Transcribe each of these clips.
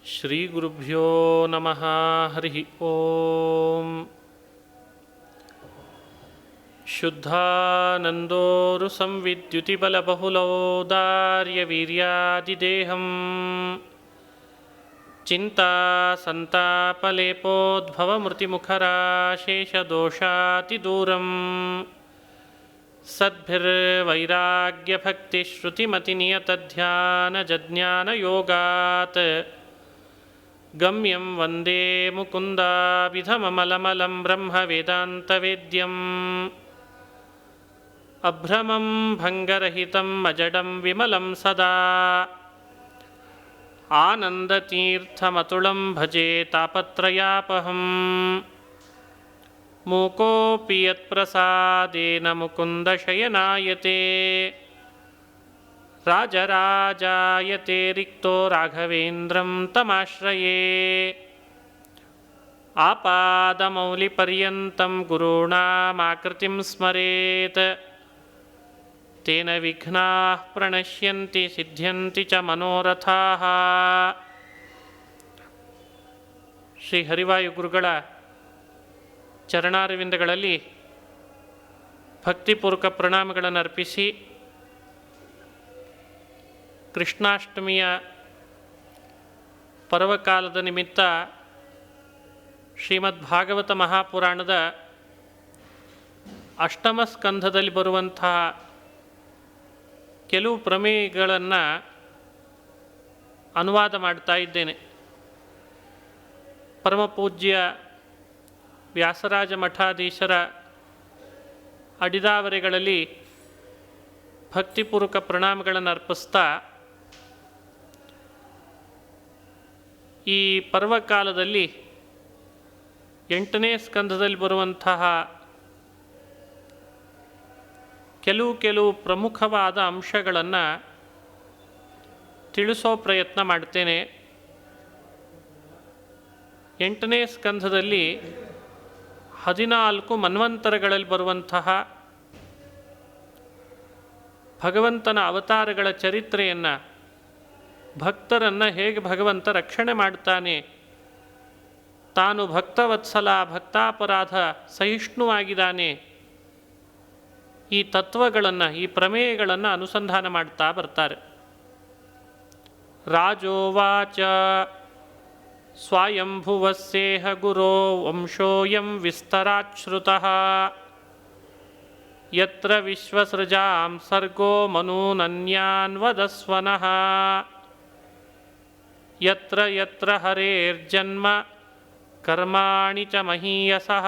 ಶ್ರೀಗುರುಭ್ಯೋ ನಮಃ. ಹರಿ ಓಂ. ಶುದ್ಧಾನಂದೋರು ಸಂವಿದ್ಯುತಿಬಲಬಹುಲೌದಾರ್ಯವೀರ್ಯಾದಿದೇಹಂ ಚಿಂತಾ ಸಂತಾಪಲೇಪೋದ್ಭವಮೃತಿಮುಖರಾಶೇಷದೋಷಾತಿದೂರಂ ಸದ್ಭಿರ್ವೈರಾಗ್ಯಭಕ್ತಿಶ್ರುತಿಮತಿನಿಯತಧ್ಯಾನಜಜ್ಞಾನಯೋಗಾತ್ ಗಮ್ಯಂ ವಂದೇ ಮುಕುಂದಾಭಿಧಮಮಲಮಲಂ ಬ್ರಹ್ಮವೇದಾಂತವೇದ್ಯಂ ಅಭ್ರಮಂ ಭಂಗರಹಿತಂ ಅಜಡಂ ವಿಮಲಂ ಸದಾ ಆನಂದತೀರ್ಥಮತುಳಂ ಭಜೆ ತಾಪತ್ರಯಾಪಹಂ ಮೂಕೋಪಿ ಯತ್ಪ್ರಸಾದೇನ ಮುಕುಂದಶಯನಾಯತೆ ರಾಜರಾಜಾಯತೆ ರಿಕ್ತೋ ರಾಘವೇಂದ್ರಂ ತಮಾಶ್ರಯೇ ಆಪಾದಮೌಲಿಪರ್ಯಂತಂ ಗುರುಣಾಮಾಕೃತಿಂ ಸ್ಮರೇತ್ ತೇನ ವಿಘ್ನಾಃ ಪ್ರಣಶ್ಯಂತಿ ಸಿದ್ಧ್ಯಂತಿ ಚ ಮನೋರಥಾಃ. ಶ್ರೀ ಹರಿವಾಯು ಗುರುಗಳ ಚರಣಾರವಿಂದಗಳಲ್ಲಿ ಭಕ್ತಿಪೂರ್ವಕ ಪ್ರಣಾಮಗಳನ್ನು ಅರ್ಪಿಸಿ ಕೃಷ್ಣಾಷ್ಟಮಿಯ ಪರ್ವಕಾಲದ ನಿಮಿತ್ತ ಶ್ರೀಮದ್ ಭಾಗವತ ಮಹಾಪುರಾಣದ ಅಷ್ಟಮ ಸ್ಕಂಧದಲ್ಲಿ ಬರುವಂತಹ ಕೆಲವು ಪ್ರಮೇಯಗಳನ್ನು ಅನುವಾದ ಮಾಡ್ತಾ ಇದ್ದೇನೆ. ಪರಮಪೂಜ್ಯ ವ್ಯಾಸರಾಜ ಮಠಾಧೀಶರ ಅಡಿದಾವರೆಗಳಲ್ಲಿ ಭಕ್ತಿಪೂರ್ವಕ ಪ್ರಣಾಮಗಳನ್ನು ಅರ್ಪಿಸ್ತಾ ಈ ಪರ್ವಕಾಲದಲ್ಲಿ 8ನೇ ಸ್ಕಂಧದಲ್ಲಿ ಬರುವಂತಹ ಕೆಲವು ಪ್ರಮುಖವಾದ ಅಂಶಗಳನ್ನು ತಿಳಿಸೋ ಪ್ರಯತ್ನ ಮಾಡ್ತೇನೆ. 8ನೇ ಸ್ಕಂಧದಲ್ಲಿ 14 ಮನ್ವಂತರಗಳಲ್ಲಿ ಬರುವಂತಹ ಭಗವಂತನ ಅವತಾರಗಳ ಚರಿತ್ರೆಯನ್ನು, ಭಕ್ತರನ್ನು ಹೇಗೆ ಭಗವಂತ ರಕ್ಷಣೆ ಮಾಡ್ತಾನೆ, ತಾನು ಭಕ್ತವತ್ಸಲ, ಭಕ್ತಾಪರಾಧ ಸಹಿಷ್ಣುವಾಗಿದ್ದಾನೆ, ಈ ತತ್ವಗಳನ್ನು, ಈ ಪ್ರಮೇಯಗಳನ್ನು ಅನುಸಂಧಾನ ಮಾಡ್ತಾ ಬರ್ತಾರೆ. ರಾಜೋವಾಚ ಸ್ವಯಂಭುವಸ್ಯೇಹ ಗುರೋ ವಂಶೋಯಂ ವಿಸ್ತರಾಚ್ಶ್ರುತಃ ಯತ್ರ ವಿಶ್ವಸೃಜಾಂ ಸರ್ಗೋ ಮನೂನನ್ಯಾನ್ ವದಸ್ವನಃ ಯತ್ರ ಯತ್ರ ಹರೇರ್ಜನ್ಮ ಕರ್ಮಾಣಿ ಚ ಮಹೀಯಸಃ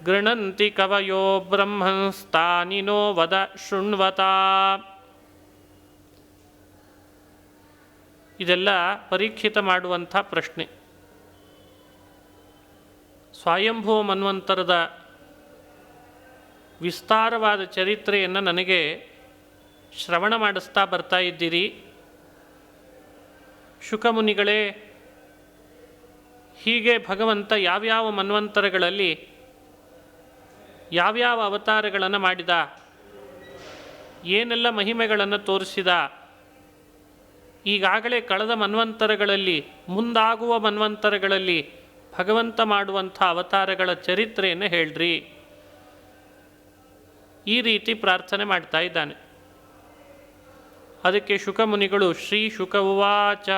ಗೃಣಂತಿ ಕವಯೋ ಬ್ರಹ್ಮನ್ಸ್ತಾನಿನೋ ವದ ಶೃಣ್ವತಾ. ಇದೆಲ್ಲ ಪರೀಕ್ಷಿತ ಮಾಡುವಂಥ ಪ್ರಶ್ನೆ. ಸ್ವಯಂಭುವ ಮನ್ವಂತರದ ವಿಸ್ತಾರವಾದ ಚರಿತ್ರೆಯನ್ನು ನನಗೆ ಶ್ರವಣ ಮಾಡಿಸ್ತಾ ಬರ್ತಾ ಇದ್ದೀರಿ. ಶುಕಮುನಿಗಳೇ, ಹೀಗೆ ಭಗವಂತ ಯಾವ್ಯಾವ ಮನ್ವಂತರಗಳಲ್ಲಿ ಯಾವ್ಯಾವ ಅವತಾರಗಳನ್ನು ಮಾಡಿದ, ಏನೆಲ್ಲ ಮಹಿಮೆಗಳನ್ನು ತೋರಿಸಿದ, ಈಗಾಗಲೇ ಕಳೆದ ಮನ್ವಂತರಗಳಲ್ಲಿ, ಮುಂದಾಗುವ ಮನ್ವಂತರಗಳಲ್ಲಿ ಭಗವಂತ ಮಾಡುವಂಥ ಅವತಾರಗಳ ಚರಿತ್ರೆಯನ್ನು ಹೇಳ್ರಿ, ಈ ರೀತಿ ಪ್ರಾರ್ಥನೆ ಮಾಡ್ತಾ ಇದ್ದಾನೆ. ಅದಕ್ಕೆ ಶುಕಮುನಿಗಳು ಶ್ರೀ ಶುಕ ಉವಾಚ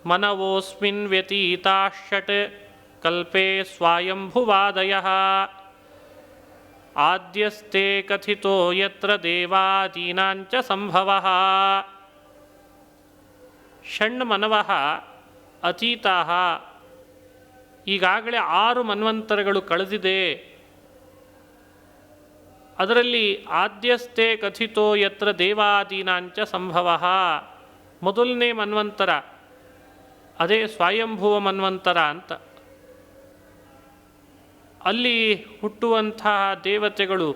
ಮನವೋಸ್ಮಿನ್ ವ್ಯತೀತಾಶ್ಷಟ್ ಕಲ್ಪೇ ಸ್ವಯಂಭುವಾದಯಃ ಆದ್ಯಸ್ತೆ ಕಥಿತೋ ಯತ್ರ ದೇವಾದೀನಾಂಚ ಸಂಭವಃ ಷಣ್ಮನವಃ ಅತೀತಾಃ. ಈಗಾಗಲೇ 6 ಮನ್ವಂತರಗಳು ಕಳೆದಿದೆ. ಅದರಲ್ಲಿ ಆದ್ಯಸ್ತೆ ಕಥಿತೋ ಯತ್ರ ದೇವಾದೀನಾಂಚ ಸಂಭವಃ, ಮೊದಲನೇ ಮನ್ವಂತರ ಅದೇ ಸ್ವಯಂಭುವ ಮನ್ವಂತರ ಅಂತ. ಅಲ್ಲಿ ಹುಟ್ಟುವಂತಹ ದೇವತೆಗಳು,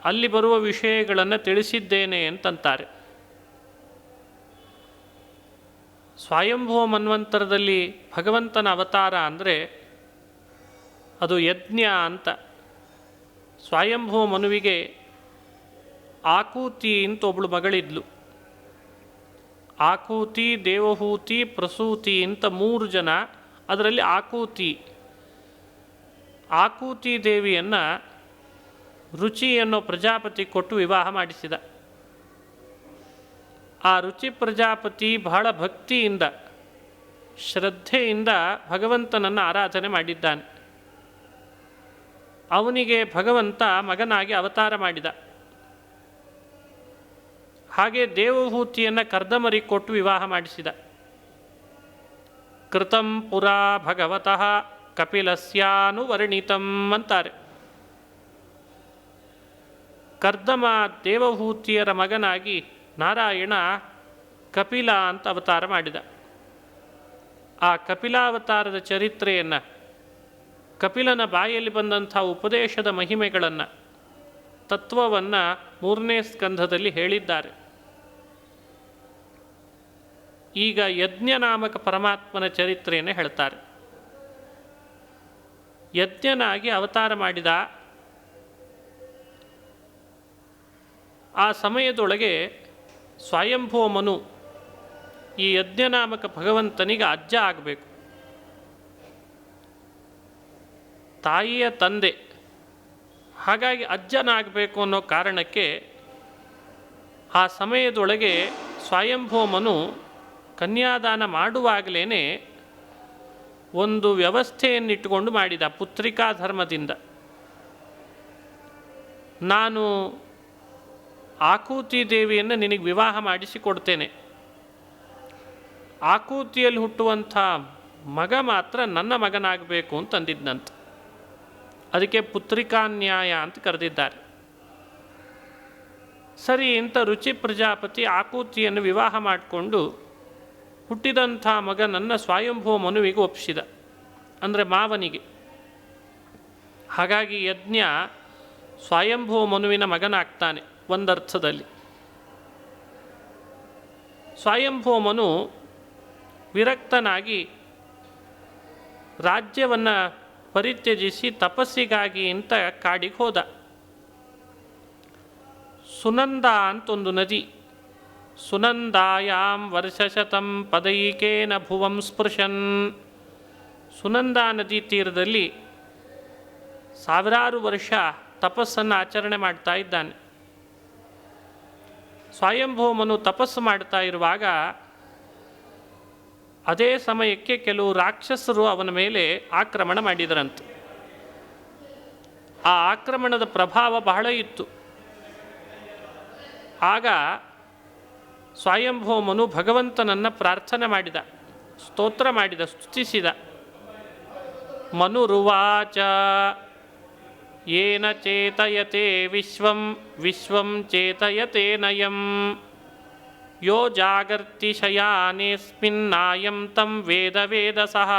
ಅಲ್ಲಿ ಬರುವ ವಿಷಯಗಳನ್ನು ತಿಳಿಸಿದ್ದೇನೆ ಅಂತಂತಾರೆ. ಸ್ವಯಂಭುವ ಮನ್ವಂತರದಲ್ಲಿ ಭಗವಂತನ ಅವತಾರ ಅಂದರೆ ಅದು ಯಜ್ಞ ಅಂತ. ಸ್ವಯಂಭುವ ಮನುವಿಗೆ ಆಕೂತಿ ಅಂತ ಒಬ್ಬಳು ಮಗಳಿದ್ಲು. ಆಕೂತಿ, ದೇವಹೂತಿ, ಪ್ರಸೂತಿ ಅಂತ 3 ಜನ. ಅದರಲ್ಲಿ ಆಕೂತಿ ದೇವಿಯನ್ನು ರುಚಿ ಅನ್ನೋ ಪ್ರಜಾಪತಿ ಕೊಟ್ಟು ವಿವಾಹ ಮಾಡಿಸಿದ. ಆ ರುಚಿ ಪ್ರಜಾಪತಿ ಬಹಳ ಭಕ್ತಿಯಿಂದ, ಶ್ರದ್ಧೆಯಿಂದ ಭಗವಂತನನ್ನು ಆರಾಧನೆ ಮಾಡಿದ್ದಾನೆ. ಅವನಿಗೆ ಭಗವಂತ ಮಗನಾಗಿ ಅವತಾರ ಮಾಡಿದ. ಹಾಗೆ ದೇವಹೂತಿಯನ್ನು ಕರ್ದಮರಿ ಕೊಟ್ಟು ವಿವಾಹ ಮಾಡಿಸಿದ. ಕೃತಂ ಪುರಾ ಭಗವತಃ ಕಪಿಲಸ್ಯಾನುವರ್ಣಿತಂ ಅಂತಾರೆ. ಕರ್ದಮ ದೇವಹೂತಿಯರ ಮಗನಾಗಿ ನಾರಾಯಣ ಕಪಿಲ ಅಂತ ಅವತಾರ ಮಾಡಿದ. ಆ ಕಪಿಲಾವತಾರದ ಚರಿತ್ರೆಯನ್ನು, ಕಪಿಲನ ಬಾಯಲ್ಲಿ ಬಂದಂಥ ಉಪದೇಶದ ಮಹಿಮೆಗಳನ್ನು, ತತ್ವವನ್ನು 3ನೇ ಸ್ಕಂಧದಲ್ಲಿ ಹೇಳಿದ್ದಾರೆ. ಈಗ ಯಜ್ಞ ನಾಮಕ ಪರಮಾತ್ಮನ ಚರಿತ್ರೆಯನ್ನು ಹೇಳ್ತಾರೆ. ಯಜ್ಞನಾಗಿ ಅವತಾರ ಮಾಡಿದ. ಆ ಸಮಯದೊಳಗೆ ಸ್ವಯಂಭೂ ಮನು ಈ ಯಜ್ಞನಾಮಕ ಭಗವಂತನಿಗೆ ಅಜ್ಜ ಆಗಬೇಕು. ತಾಯಿಯ ತಂದೆ. ಹಾಗಾಗಿ ಅಜ್ಜನಾಗಬೇಕು ಅನ್ನೋ ಕಾರಣಕ್ಕೆ ಆ ಸಮಯದೊಳಗೆ ಸ್ವಯಂಭೂ ಮನು ಕನ್ಯಾದಾನ ಮಾಡುವಾಗಲೇ ಒಂದು ವ್ಯವಸ್ಥೆಯನ್ನಿಟ್ಟುಕೊಂಡು ಮಾಡಿದ. ಪುತ್ರಿಕಾ ಧರ್ಮದಿಂದ ನಾನು ಆಕೂತಿ ದೇವಿಯನ್ನು ನಿನಗೆ ವಿವಾಹ ಮಾಡಿಸಿಕೊಡ್ತೇನೆ. ಆಕೂತಿಯಲ್ಲಿ ಹುಟ್ಟುವಂಥ ಮಗ ಮಾತ್ರ ನನ್ನ ಮಗನಾಗಬೇಕು ಅಂತಂದಿದ್ದಂತೆ. ಅದಕ್ಕೆ ಪುತ್ರಿಕಾನ್ಯಾಯ ಅಂತ ಕರೆದಿದ್ದಾರೆ. ಸರಿ ಅಂತ ರುಚಿ ಪ್ರಜಾಪತಿ ಆಕೂತಿಯನ್ನು ವಿವಾಹ ಮಾಡಿಕೊಂಡು ಹುಟ್ಟಿದಂಥ ಮಗನನ್ನು ಸ್ವಯಂಭೂ ಮನುವಿಗೆ ಒಪ್ಪಿಸಿದ, ಅಂದರೆ ಮಾವನಿಗೆ. ಹಾಗಾಗಿ ಯಜ್ಞ ಸ್ವಯಂಭೂ ಮನುವಿನ ಮಗನಾಗ್ತಾನೆ ಒಂದರ್ಥದಲ್ಲಿ. ಸ್ವಯಂಭೂ ಮನು ವಿರಕ್ತನಾಗಿ ರಾಜ್ಯವನ್ನು ಪರಿತ್ಯಜಿಸಿ ತಪಸ್ಸಿಗಾಗಿ ಅಂತ ಕಾಡಿಗೆ ಹೋದ. ಸುನಂದ ಅಂತೊಂದು ನದಿ. ಸುನಂದಾಯಾಂ ವರ್ಷಶತಂ ಪದೈಕೇನ ಭುವಂ ಸ್ಪೃಶನ್. ಸುನಂದಾ ನದಿ ತೀರದಲ್ಲಿ 1000 ವರ್ಷ ತಪಸ್ಸನ್ನು ಆಚರಣೆ ಮಾಡ್ತಾ ಇದ್ದಾನೆ. ಸ್ವಯಂಭೂಮನು ತಪಸ್ಸು ಮಾಡ್ತಾ ಇರುವಾಗ ಅದೇ ಸಮಯಕ್ಕೆ ಕೆಲವು ರಾಕ್ಷಸರು ಅವನ ಮೇಲೆ ಆಕ್ರಮಣ ಮಾಡಿದರಂತೆ. ಆ ಆಕ್ರಮಣದ ಪ್ರಭಾವ ಬಹಳ ಇತ್ತು. ಆಗ ಸ್ವಯಂಭೂಮನು ಭಗವಂತನನ್ನು ಪ್ರಾರ್ಥನೆ ಮಾಡಿದ, ಸ್ತೋತ್ರ ಮಾಡಿದ, ಸ್ತುತಿಸಿದ. ಮನುರುವಾಚ ಯೇನ ಚೇತಯತೆ ವಿಶ್ವಂ ವಿಶ್ವಂ ಚೇತಯತೆ ನಯಂ ಯೋ ಜಾಗರ್ತಿ ಶಯಾನೇಸ್ಮಿನ್ನಾಯಂ ತಂ ವೇದ ವೇದಸಃ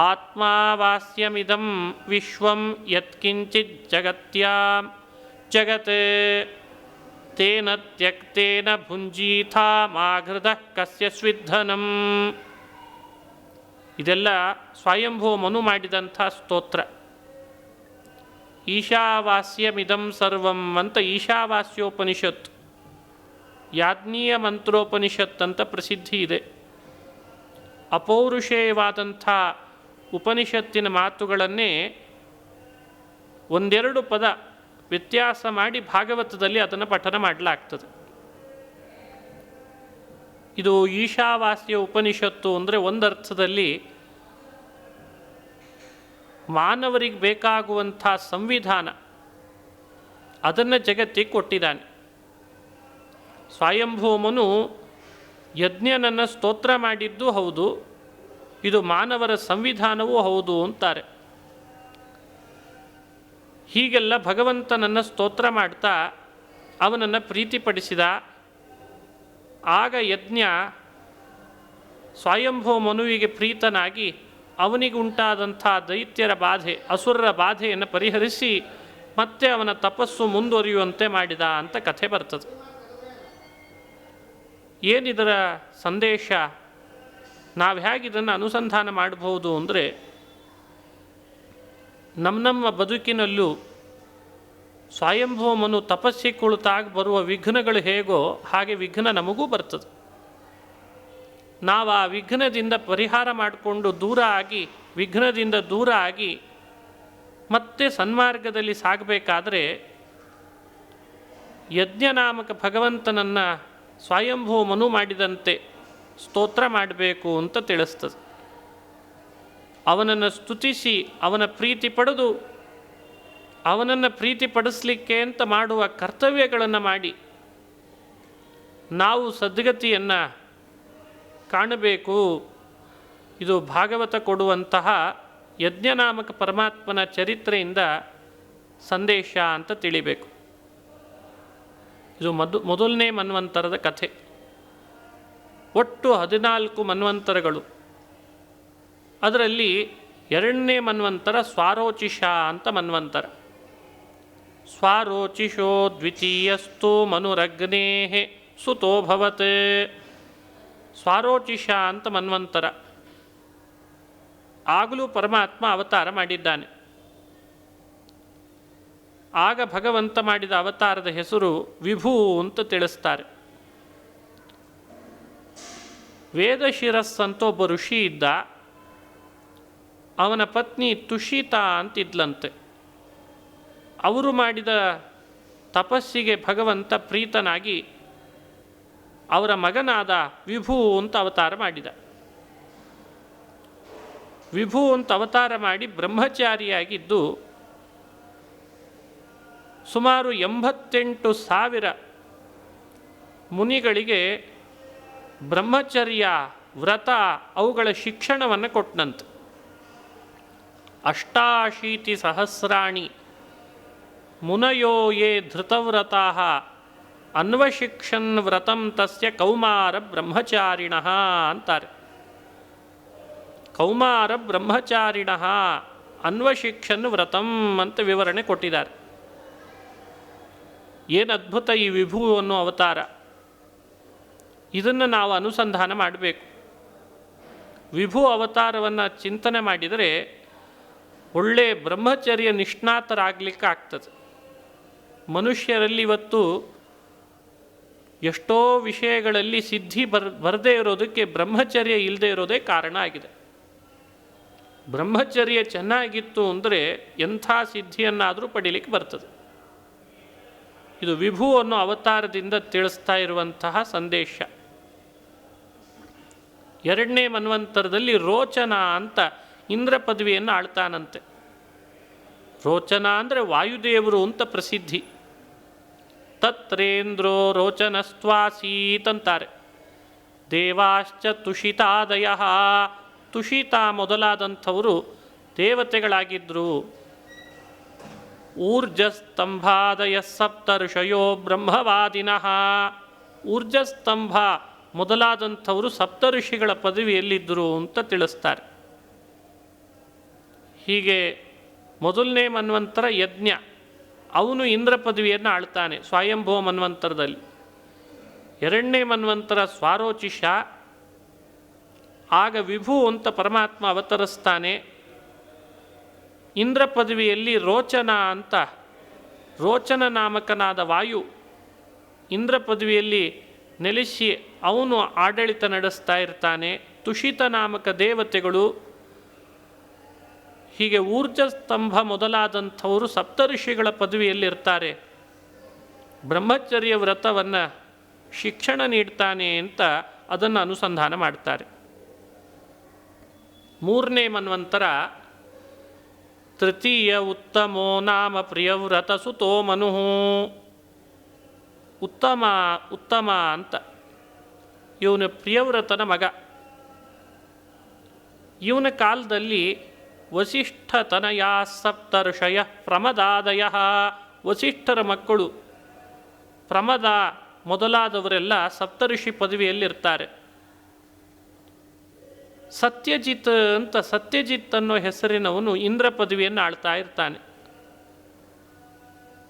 ಆತ್ಮಾವಾಸ್ಯಮಿದಂ ವಿಶ್ವಂ ಯತ್ಕಿಂಚಿತ್ ಜಗತ್ಯಾಂ ಜಗತ್ ತೇನ ತ್ಯಕ್ತೇನ ಭುಂಜೀಥಾ ಮಾಘೃತಃ ಕಸ್ಯ ಸ್ವಿಧನಂ. ಇದೆಲ್ಲ ಸ್ವಯಂಭೂ ಮನು ಮಾಡಿದಂಥ ಸ್ತೋತ್ರ. ಈಶಾವಾಸ್ಯಮಿದಂ ಸರ್ವಂ ಅಂತ ಈಶಾವಾಸ್ಯೋಪನಿಷತ್ತು, ಯಾಜ್ಞೀಯ ಮಂತ್ರೋಪನಿಷತ್ ಅಂತ ಪ್ರಸಿದ್ಧಿ ಇದೆ. ಅಪೌರುಷೇಯವಾದಂಥ ಉಪನಿಷತ್ತಿನ ಮಾತುಗಳನ್ನೇ 1-2 ಪದ ವ್ಯತ್ಯಾಸ ಮಾಡಿ ಭಾಗವತದಲ್ಲಿ ಅದನ್ನು ಪಠನ ಮಾಡಲಾಗ್ತದೆ. ಇದು ಈಶಾವಾಸ್ಯ ಉಪನಿಷತ್ತು ಅಂದರೆ ಒಂದರ್ಥದಲ್ಲಿ ಮಾನವರಿಗೆ ಬೇಕಾಗುವಂಥ ಸಂವಿಧಾನ ಅದನ್ನು ಜಗತ್ತಿಗೆ ಕೊಟ್ಟಿದ್ದಾನೆ. ಸ್ವಯಂಭೂಮನು ಯಜ್ಞನನ್ನು ಸ್ತೋತ್ರ ಮಾಡಿದ್ದು ಹೌದು, ಇದು ಮಾನವರ ಸಂವಿಧಾನವೂ ಹೌದು ಅಂತಾರೆ. ಹೀಗೆಲ್ಲ ಭಗವಂತನನ್ನು ಸ್ತೋತ್ರ ಮಾಡ್ತಾ ಅವನನ್ನು ಪ್ರೀತಿಪಡಿಸಿದ. ಆಗ ಯಜ್ಞ ಸ್ವಯಂಭೂ ಮನುವಿಗೆ ಪ್ರೀತನಾಗಿ ಅವನಿಗುಂಟಾದಂಥ ದೈತ್ಯರ ಬಾಧೆ, ಅಸುರರ ಬಾಧೆಯನ್ನು ಪರಿಹರಿಸಿ ಮತ್ತೆ ಅವನ ತಪಸ್ಸು ಮುಂದುವರಿಯುವಂತೆ ಮಾಡಿದ ಅಂತ ಕಥೆ ಬರ್ತದೆ. ಏನಿದರ ಸಂದೇಶ? ನಾವು ಹೇಗಿದನ್ನು ಅನುಸಂಧಾನ ಮಾಡಬಹುದು ಅಂದರೆ, ನಮ್ಮ ಬದುಕಿನಲ್ಲೂ ಸ್ವಯಂಭೂ ಮನು ತಪಸ್ಸಿಗೆ ಕುಳಿತಾಗ ಬರುವ ವಿಘ್ನಗಳು ಹೇಗೋ ಹಾಗೆ ವಿಘ್ನ ನಮಗೂ ಬರ್ತದೆ. ನಾವು ಆ ವಿಘ್ನದಿಂದ ಪರಿಹಾರ ಮಾಡಿಕೊಂಡು ದೂರ ಆಗಿ, ವಿಘ್ನದಿಂದ ದೂರ ಆಗಿ ಮತ್ತೆ ಸನ್ಮಾರ್ಗದಲ್ಲಿ ಸಾಗಬೇಕಾದ್ರೆ ಯಜ್ಞನಾಮಕ ಭಗವಂತನನ್ನು ಸ್ವಯಂಭೂ ಮನು ಮಾಡಿದಂತೆ ಸ್ತೋತ್ರ ಮಾಡಬೇಕು ಅಂತ ತಿಳಿಸ್ತದೆ. ಅವನನ್ನು ಸ್ತುತಿಸಿ ಅವನ ಪ್ರೀತಿ ಪಡೆದು ಅವನನ್ನು ಪ್ರೀತಿಪಡಿಸಲಿಕ್ಕೆ ಅಂತ ಮಾಡುವ ಕರ್ತವ್ಯಗಳನ್ನು ಮಾಡಿ ನಾವು ಸದ್ಗತಿಯನ್ನು ಕಾಣಬೇಕು. ಇದು ಭಾಗವತ ಕೊಡುವಂತಹ ಯಜ್ಞನಾಮಕ ಪರಮಾತ್ಮನ ಚರಿತ್ರೆಯಿಂದ ಸಂದೇಶ ಅಂತ ತಿಳಿಬೇಕು. ಇದು ಮೊದಲನೇ ಮನ್ವಂತರದ ಕಥೆ. ಒಟ್ಟು 14 ಮನ್ವಂತರಗಳು. ಅದರಲ್ಲಿ 2ನೇ ಮನ್ವಂತರ ಸ್ವಾರೋಚಿಷ ಅಂತ ಮನ್ವಂತರ. ಸ್ವಾರೋಚಿಷೋ ದ್ವಿತೀಯಸ್ತು ಮನುರಗ್ನೇ ಸುತೋಭವತ್. ಸ್ವಾರೋಚಿಷ ಅಂತ ಮನ್ವಂತರ. ಆಗಲೂ ಪರಮಾತ್ಮ ಅವತಾರ ಮಾಡಿದ್ದಾನೆ. ಆಗ ಭಗವಂತ ಮಾಡಿದ ಅವತಾರದ ಹೆಸರು ವಿಭೂ ಅಂತ ತಿಳಿಸ್ತಾರೆ. ವೇದಶಿರಸ್ ಅಂತ ಒಬ್ಬ ಋಷಿ ಇದ್ದ. ಅವನ ಪತ್ನಿ ತುಷಿತಾ ಅಂತಿದ್ಲಂತೆ. ಅವರು ಮಾಡಿದ ತಪಸ್ಸಿಗೆ ಭಗವಂತ ಪ್ರೀತನಾಗಿ ಅವರ ಮಗನಾದ ವಿಭೂ ಅಂತ ಅವತಾರ ಮಾಡಿದ. ವಿಭೂ ಅಂತ ಅವತಾರ ಮಾಡಿ ಬ್ರಹ್ಮಚಾರಿಯಾಗಿದ್ದು ಸುಮಾರು 88,000 ಮುನಿಗಳಿಗೆ ಬ್ರಹ್ಮಚರ್ಯ, ವ್ರತ ಅವುಗಳ ಶಿಕ್ಷಣವನ್ನು ಕೊಟ್ಟನಂತೆ. 88,000 ಮುನಯೋ ಯೇ ಧೃತವ್ರತಾಃ ಅನ್ವಶಿಕ್ಷನ್ ವ್ರತಂ ತಸ್ಯ ಕೌಮಾರ ಬ್ರಹ್ಮಚಾರಿಣಃ ಅಂತಾರೆ. ಕೌಮಾರ ಬ್ರಹ್ಮಚಾರಿಣಃ ಅನ್ವಶಿಕ್ಷನ್ ವ್ರತಂ ಅಂತ ವಿವರಣೆ ಕೊಟ್ಟಿದ್ದಾರೆ. ಏನು ಅದ್ಭುತ ಈ ವಿಭೂ ಅನ್ನೋ ಅವತಾರ. ಇದನ್ನು ನಾವು ಅನುಸಂಧಾನ ಮಾಡಬೇಕು. ವಿಭೂ ಅವತಾರವನ್ನು ಚಿಂತನೆ ಮಾಡಿದರೆ ಒಳ್ಳೆ ಬ್ರಹ್ಮಚರ್ಯ ನಿಷ್ಣಾತರಾಗಲಿಕ್ಕೆ ಆಗ್ತದೆ. ಮನುಷ್ಯರಲ್ಲಿ ಇವತ್ತು ಎಷ್ಟೋ ವಿಷಯಗಳಲ್ಲಿ ಸಿದ್ಧಿ ಬರದೇ ಇರೋದಕ್ಕೆ ಬ್ರಹ್ಮಚರ್ಯ ಇಲ್ಲದೆ ಇರೋದೇ ಕಾರಣ ಆಗಿದೆ. ಬ್ರಹ್ಮಚರ್ಯ ಚೆನ್ನಾಗಿತ್ತು ಅಂದರೆ ಎಂಥ ಸಿದ್ಧಿಯನ್ನಾದರೂ ಪಡೀಲಿಕ್ಕೆ ಬರ್ತದೆ. ಇದು ವಿಭೂ ಅನ್ನೋ ಅವತಾರದಿಂದ ತಿಳಿಸ್ತಾ ಇರುವಂತಹ ಸಂದೇಶ. 2ನೇ ಮನ್ವಂತರದಲ್ಲಿ ರೋಚನ ಅಂತ ಇಂದ್ರ ಪದವಿಯನ್ನು ಆಳ್ತಾನಂತೆ. ರೋಚನ ಅಂದರೆ ವಾಯುದೇವರು ಅಂತ ಪ್ರಸಿದ್ಧಿ. ತತ್ರೇಂದ್ರೋ ರೋಚನಸ್ತ್ವಾಸೀತಂತಾರೆ. ದೇವಾಶ್ಚ ತುಷಿತಾದಯ. ತುಷಿತ ಮೊದಲಾದಂಥವರು ದೇವತೆಗಳಾಗಿದ್ದರು. ಊರ್ಜಸ್ತಂಭಾದಯ ಸಪ್ತಋಷಯೋ ಬ್ರಹ್ಮವಾದಿನಃ. ಊರ್ಜಸ್ತಂಭ ಮೊದಲಾದಂಥವರು ಸಪ್ತಋಷಿಗಳ ಪದವಿಯಲ್ಲಿದ್ದರು ಅಂತ ತಿಳಿಸ್ತಾರೆ. ಹೀಗೆ ಮೊದಲನೇ ಮನ್ವಂತರ ಯಜ್ಞ, ಅವನು ಇಂದ್ರ ಪದವಿಯನ್ನು ಆಳ್ತಾನೆ ಸ್ವಯಂಭವ ಮನ್ವಂತರದಲ್ಲಿ. 2ನೇ ಮನ್ವಂತರ ಸ್ವಾರೋಚಿಷ. ಆಗ ವಿಭೂ ಅಂತ ಪರಮಾತ್ಮ ಅವತರಿಸ್ತಾನೆ. ಇಂದ್ರ ಪದವಿಯಲ್ಲಿ ರೋಚನ ಅಂತ, ರೋಚನ ನಾಮಕನಾದ ವಾಯು ಇಂದ್ರ ಪದವಿಯಲ್ಲಿ ನೆಲೆಸಿ ಅವನು ಆಡಳಿತ ನಡೆಸ್ತಾ ಇರ್ತಾನೆ. ತುಷಿತ ನಾಮಕ ದೇವತೆಗಳು, ಹೀಗೆ ಊರ್ಜಸ್ತಂಭ ಮೊದಲಾದಂಥವರು ಸಪ್ತಋಷಿಗಳ ಪದವಿಯಲ್ಲಿರ್ತಾರೆ. ಬ್ರಹ್ಮಚರ್ಯ ವ್ರತವನ್ನು ಶಿಕ್ಷಣ ನೀಡ್ತಾನೆ ಅಂತ ಅದನ್ನು ಅನುಸಂಧಾನ ಮಾಡ್ತಾರೆ. 3ನೇ ಮನ್ವಂತರ ತೃತೀಯ ಉತ್ತಮೋ ನಾಮ ಪ್ರಿಯವ್ರತ ಸುತೋ ಮನು. ಉತ್ತಮ ಅಂತ ಇವನು ಪ್ರಿಯವ್ರತನ ಮಗ. ಇವನ ಕಾಲದಲ್ಲಿ ವಸಿಷ್ಠತನಯ ಸಪ್ತರ್ಷಯ ಪ್ರಮದಾದಯ. ವಸಿಷ್ಠರ ಮಕ್ಕಳು ಪ್ರಮದ ಮೊದಲಾದವರೆಲ್ಲ ಸಪ್ತಋಷಿ ಪದವಿಯಲ್ಲಿರ್ತಾರೆ. ಸತ್ಯಜಿತ್ ಅಂತ, ಸತ್ಯಜಿತ್ ಅನ್ನೋ ಹೆಸರಿನವನು ಇಂದ್ರ ಪದವಿಯನ್ನು ಆಳ್ತಾ ಇರ್ತಾನೆ.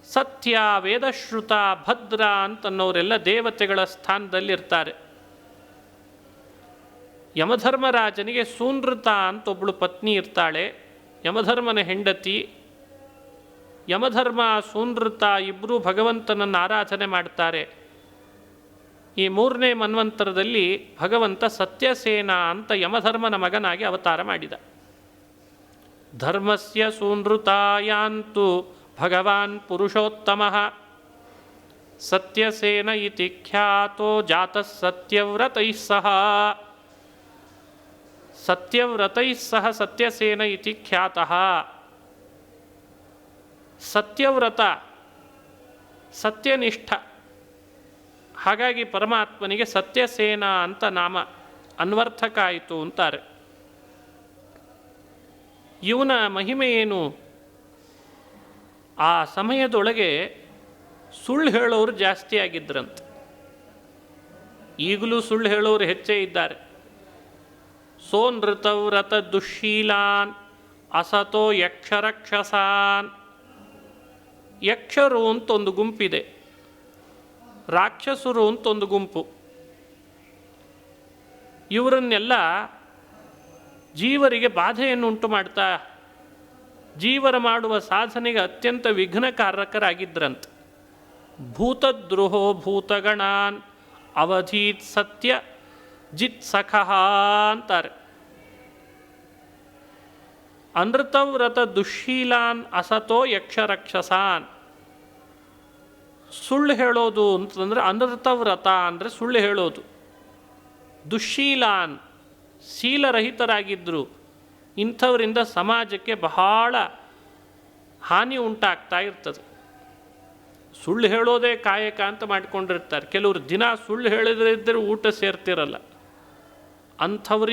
ಸತ್ಯ, ವೇದಶ್ರುತ, ಭದ್ರ ಅಂತನ್ನೋರೆಲ್ಲ ದೇವತೆಗಳ ಸ್ಥಾನದಲ್ಲಿರ್ತಾರೆ. ಯಮಧರ್ಮರಾಜನಿಗೆ ಸೂನೃತ ಅಂತ ಒಬ್ಬಳು ಪತ್ನಿ ಇರ್ತಾಳೆ, ಯಮಧರ್ಮನ ಹೆಂಡತಿ. ಯಮಧರ್ಮ ಸೂನೃತ ಇಬ್ಬರೂ ಭಗವಂತನನ್ನು ಆರಾಧನೆ ಮಾಡ್ತಾರೆ. ಈ 3ನೇ ಮನ್ವಂತರದಲ್ಲಿ ಭಗವಂತ ಸತ್ಯಸೇನ ಅಂತ ಯಮಧರ್ಮನ ಮಗನಾಗಿ ಅವತಾರ ಮಾಡಿದ. ಧರ್ಮಸ್ಯ ಸೂನೃತಾಯಾಂತು ಭಗವಾನ್ ಪುರುಷೋತ್ತಮಃ ಸತ್ಯಸೇನ ಇತಿ ಖ್ಯಾತೋ ಜಾತಃ ಸತ್ಯವ್ರತೈಃ ಸಹ. ಸತ್ಯವ್ರತೈಃ ಸಹ ಸತ್ಯಸೇನ ಇತಿ ಖ್ಯಾತಃ. ಸತ್ಯವ್ರತ, ಸತ್ಯನಿಷ್ಠ, ಹಾಗಾಗಿ ಪರಮಾತ್ಮನಿಗೆ ಸತ್ಯಸೇನ ಅಂತ ನಾಮ ಅನ್ವರ್ಥಕ ಆಯಿತು ಅಂತಾರೆ. ಇವನ ಮಹಿಮೆ ಏನು? ಆ ಸಮಯದೊಳಗೆ ಸುಳ್ಳು ಹೇಳೋರು ಜಾಸ್ತಿ ಆಗಿದ್ರಂತೆ. ಈಗಲೂ ಸುಳ್ಳು ಹೇಳೋರು ಹೆಚ್ಚೇ ಇದ್ದಾರೆ. ಸೋನೃತವ್ರತ ದುಶ್ಶೀಲಾನ್ ಅಸತೋ ಯಕ್ಷರಕ್ಷಸಾನ್. ಯಕ್ಷರು ಅಂತ ಒಂದು ಗುಂಪಿದೆ, ರಾಕ್ಷಸರು ಅಂತ ಒಂದು ಗುಂಪು. ಇವರನ್ನೆಲ್ಲ ಜೀವರಿಗೆ ಬಾಧೆಯನ್ನು ಉಂಟು ಮಾಡ್ತಾ ಜೀವರ ಮಾಡುವ ಸಾಧನೆಗೆ ಅತ್ಯಂತ ವಿಘ್ನಕಾರಕರಾಗಿದ್ದರಂತೆ. ಭೂತದ್ರೋಹೋ ಭೂತಗಣಾನ್ ಅವಧೀತ್ ಸತ್ಯ ಜಿತ್ ಸಖಃ ಅಂತಾರೆ. ಅನೃತವ್ರತ ದುಶ್ಶೀಲಾನ್ ಅಸತೋ ಯಕ್ಷರಕ್ಷಸಾನ್. ಸುಳ್ಳು ಹೇಳೋದು ಅಂತಂದರೆ ಅನೃತವ್ರತ ಅಂದರೆ ಸುಳ್ಳು ಹೇಳೋದು. ದುಶ್ಶೀಲಾನ್ ಶೀಲರಹಿತರಾಗಿದ್ದರು. ಇಂಥವರಿಂದ ಸಮಾಜಕ್ಕೆ ಬಹಳ ಹಾನಿ ಉಂಟಾಗ್ತಾ ಇರ್ತದೆ. ಸುಳ್ಳು ಹೇಳೋದೇ ಕಾಯಕ ಅಂತ ಮಾಡಿಕೊಂಡಿರ್ತಾರೆ. ಕೆಲವರು ದಿನ ಸುಳ್ಳು ಹೇಳಿದ್ರೆ ಊಟ ಸೇರ್ತಿರಲ್ಲ. ಅಂಥವ್ರು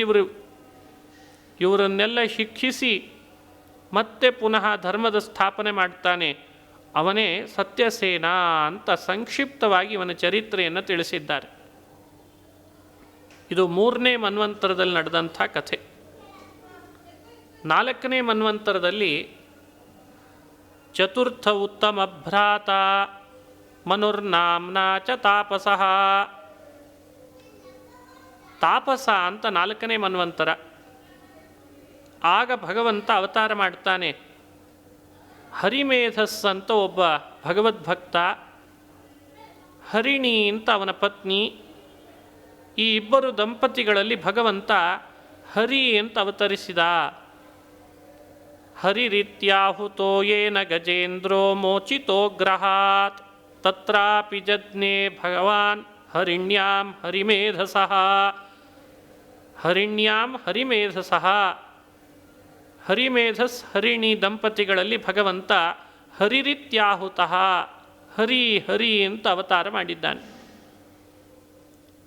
ಇವರನ್ನೆಲ್ಲ ಶಿಕ್ಷಿಸಿ ಮತ್ತೆ ಪುನಃ ಧರ್ಮದ ಸ್ಥಾಪನೆ ಮಾಡ್ತಾನೆ. ಅವನೇ ಸತ್ಯಸೇನ ಅಂತ ಸಂಕ್ಷಿಪ್ತವಾಗಿ ಇವನ ಚರಿತ್ರೆಯನ್ನು ತಿಳಿಸಿದ್ದಾರೆ. ಇದು 3ನೇ ಮನ್ವಂತರದಲ್ಲಿ ನಡೆದಂಥ ಕಥೆ. 4ನೇ ಮನ್ವಂತರದಲ್ಲಿ ಚತುರ್ಥ ಉತ್ತಮ ಭ್ರಾತ ಮನುರ್ನಾಮ್ನಾ ಚ ತಾಪಸಃ. ತಾಪಸ ಅಂತ 4ನೇ ಮನ್ವಂತರ. ಆಗ ಭಗವಂತ ಅವತಾರ ಮಾಡ್ತಾನೆ. ಹರಿಮೇಧಸ್ ಅಂತ ಒಬ್ಬ ಭಗವದ್ಭಕ್ತ, ಹರಿಣಿ ಅಂತ ಅವನ ಪತ್ನಿ. ಈ ಇಬ್ಬರು ದಂಪತಿಗಳಲ್ಲಿ ಭಗವಂತ ಹರಿ ಅಂತ ಅವತರಿಸಿದ. ಹರಿರಿತ್ಯಾಹುತೋ ಯೇನ ಗಜೇಂದ್ರೋ ಮೋಚಿತೋ ಗ್ರಹಾತ್ ತತ್ರಾಪಿ ಜಜ್ಞೆ ಭಗವಾನ್ ಹರಿಣ್ಯಾಂ ಹರಿಮೇಧಸಃ. ಹರಿಣ್ಯಾಂ ಹರಿಮೇಧಸಃ. ಹರಿಮೇಧಸ್ ಹರಿಣಿ ದಂಪತಿಗಳಲ್ಲಿ ಭಗವಂತ ಹರಿರಿತ್ಯಾಹುತಃ, ಹರಿ ಹರಿ ಅಂತ ಅವತಾರ ಮಾಡಿದ್ದಾನೆ.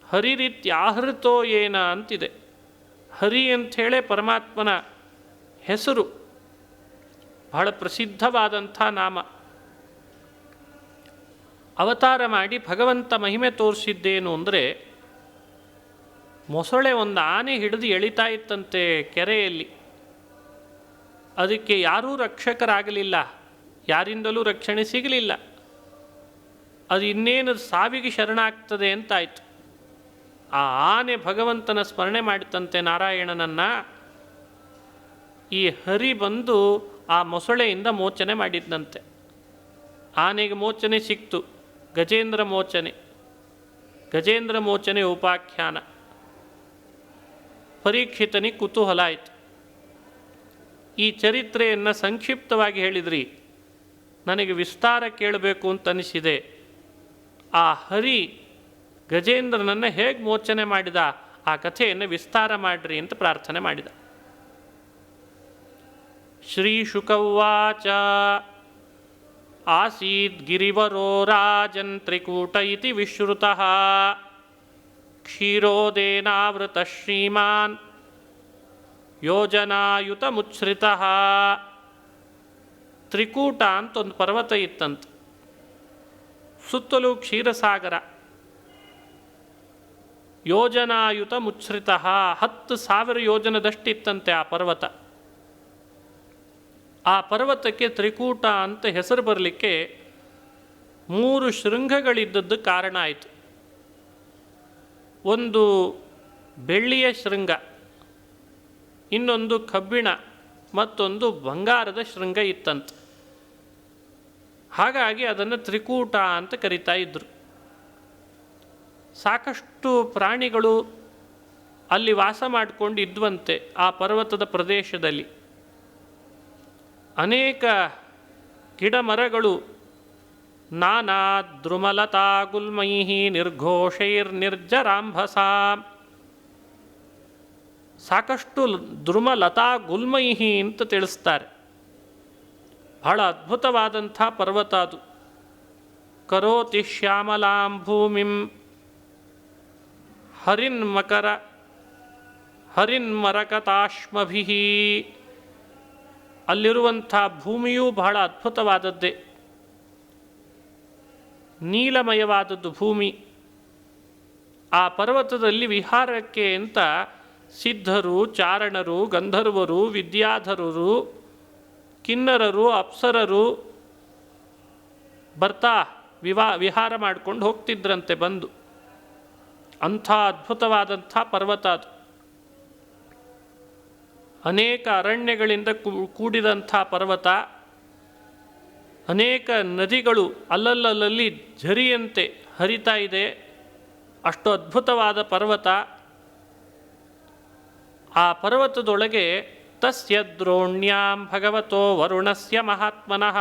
ಹರಿರಿತ್ಯಾಹೃತೋ ಏನ ಅಂತಿದೆ. ಹರಿ ಅಂಥೇಳೇ ಪರಮಾತ್ಮನ ಹೆಸರು, ಬಹಳ ಪ್ರಸಿದ್ಧವಾದಂಥ ನಾಮ. ಅವತಾರ ಮಾಡಿ ಭಗವಂತ ಮಹಿಮೆ ತೋರಿಸಿದ್ದೇನು ಅಂದರೆ, ಮೊಸಳೆ ಒಂದು ಆನೆ ಹಿಡಿದು ಎಳಿತಾ ಇತ್ತಂತೆ ಕೆರೆಯಲ್ಲಿ. ಅದಕ್ಕೆ ಯಾರೂ ರಕ್ಷಕರಾಗಲಿಲ್ಲ, ಯಾರಿಂದಲೂ ರಕ್ಷಣೆ ಸಿಗಲಿಲ್ಲ. ಅದು ಇನ್ನೇನು ಸಾವಿಗೆ ಶರಣಾಗ್ತದೆ ಅಂತಾಯಿತು. ಆ ಆನೆ ಭಗವಂತನ ಸ್ಮರಣೆ ಮಾಡಿತಂತೆ, ನಾರಾಯಣನನ್ನು. ಈ ಹರಿ ಬಂದು ಆ ಮೊಸಳೆಯಿಂದ ಮೋಚನೆ ಮಾಡಿದ್ದಂತೆ. ಆನೆಗೆ ಮೋಚನೆ ಸಿಕ್ತು, ಗಜೇಂದ್ರ ಮೋಚನೆ. ಗಜೇಂದ್ರ ಮೋಚನೆ ಉಪಾಖ್ಯಾನ. ಪರೀಕ್ಷಿತನಿಗೆ ಕುತೂಹಲ ಆಯಿತು. ಈ ಚರಿತ್ರೆಯನ್ನು ಸಂಕ್ಷಿಪ್ತವಾಗಿ ಹೇಳಿದ್ರಿ, ನನಗೆ ವಿಸ್ತಾರ ಕೇಳಬೇಕು ಅಂತ ಅನಿಸಿದೆ. ಆ ಹರಿ ಗಜೇಂದ್ರನನ್ನು ಹೇಗೆ ಮೋಚನೆ ಮಾಡಿದ ಆ ಕಥೆಯನ್ನು ವಿಸ್ತಾರ ಮಾಡಿರಿ ಅಂತ ಪ್ರಾರ್ಥನೆ ಮಾಡಿದ. ಶ್ರೀ ಶುಕವಾಚ ಆಸೀದ್ ಗಿರಿವರೋ ರಾಜನ್ ತ್ರಿಕೂಟ ಇತಿ ವಿಶ್ರುತಃ ಕ್ಷೀರೋದೇನಾವೃತ ಶ್ರೀಮಾನ್ ಯೋಜನಾಯುತ ಮುಚ್ಛ್ರಿತಃ. ತ್ರಿಕೂಟ ಅಂತ ಒಂದು ಪರ್ವತ ಇತ್ತಂತೆ, ಸುತ್ತಲೂ ಕ್ಷೀರಸಾಗರ. ಯೋಜನಾಯುತ ಮುಚ್ಛ್ರಿತಃ, 10,000 ಯೋಜನದಷ್ಟಿತ್ತಂತೆ ಆ ಪರ್ವತ. ಆ ಪರ್ವತಕ್ಕೆ ತ್ರಿಕೂಟ ಅಂತ ಹೆಸರು ಬರಲಿಕ್ಕೆ 3 ಶೃಂಗಗಳಿದ್ದದ್ದು ಕಾರಣ ಆಯಿತು. ಒಂದು ಬೆಳ್ಳಿಯ ಶೃಂಗ, ಇನ್ನೊಂದು ಕಬ್ಬಿಣ, ಮತ್ತೊಂದು ಬಂಗಾರದ ಶೃಂಗ ಇತ್ತಂತೆ. ಹಾಗಾಗಿ ಅದನ್ನು ತ್ರಿಕೂಟ ಅಂತ ಕರೀತಾ ಇದ್ದರು. ಸಾಕಷ್ಟು ಪ್ರಾಣಿಗಳು ಅಲ್ಲಿ ವಾಸ ಮಾಡಿಕೊಂಡು ಇದ್ವಂತೆ ಆ ಪರ್ವತದ ಪ್ರದೇಶದಲ್ಲಿ. ಅನೇಕ ಗಿಡ ಮರಗಳು ನಾನಾ ದ್ರುಮಲತಾ ಗುಲ್ಮೈ ನಿರ್ಘೋಷೈರ್ನಿರ್ಜರಾಂಭಸ, ಸಾಕಷ್ಟು ದ್ರುಮಲತಾ ಗುಲ್ಮೈಹಿ ಅಂತ ತಿಳಿಸ್ತಾರೆ. ಬಹಳ ಅದ್ಭುತವಾದಂಥ ಪರ್ವತ ಅದು. ಕರೋತಿ ಶ್ಯಾಮಲಾಂ ಭೂಮಿಂ ಹರಿನ್ಮರಕತಾಶ್ಮಭಿ, ಅಲ್ಲಿರುವಂಥ ಭೂಮಿಯೂ ಬಹಳ ಅದ್ಭುತವಾದದ್ದೇ, ನೀಲಮಯವಾದದ್ದು ಭೂಮಿ. ಆ ಪರ್ವತದಲ್ಲಿ ವಿಹಾರಕ್ಕೆ ಅಂತ ಸಿದ್ಧರು, ಚಾರಣರು, ಗಂಧರ್ವರು, ವಿದ್ಯಾಧರರು, ಕಿನ್ನರರು, ಅಪ್ಸರರು ಬರ್ತಾ ವಿಹಾರ ಮಾಡಿಕೊಂಡು ಹೋಗ್ತಿದ್ರಂತೆ ಬಂದು. ಅಂಥ ಅದ್ಭುತವಾದಂಥ ಪರ್ವತ ಅದು. ಅನೇಕ ಅರಣ್ಯಗಳಿಂದ ಕೂಡಿದಂಥ ಪರ್ವತ, ಅನೇಕ ನದಿಗಳು ಅಲ್ಲಲ್ಲಲ್ಲಿ ಝರಿಯಂತೆ ಹರಿತಾ ಇದೆ. ಅಷ್ಟು ಅದ್ಭುತವಾದ ಪರ್ವತ. ಆ ಪರ್ವತದೊಳಗೆ ತಸ್ಯ ದ್ರೋಣ್ಯಾಂ ಭಗವತೋ ವರುಣಸ್ಯ ಮಹಾತ್ಮನಃ,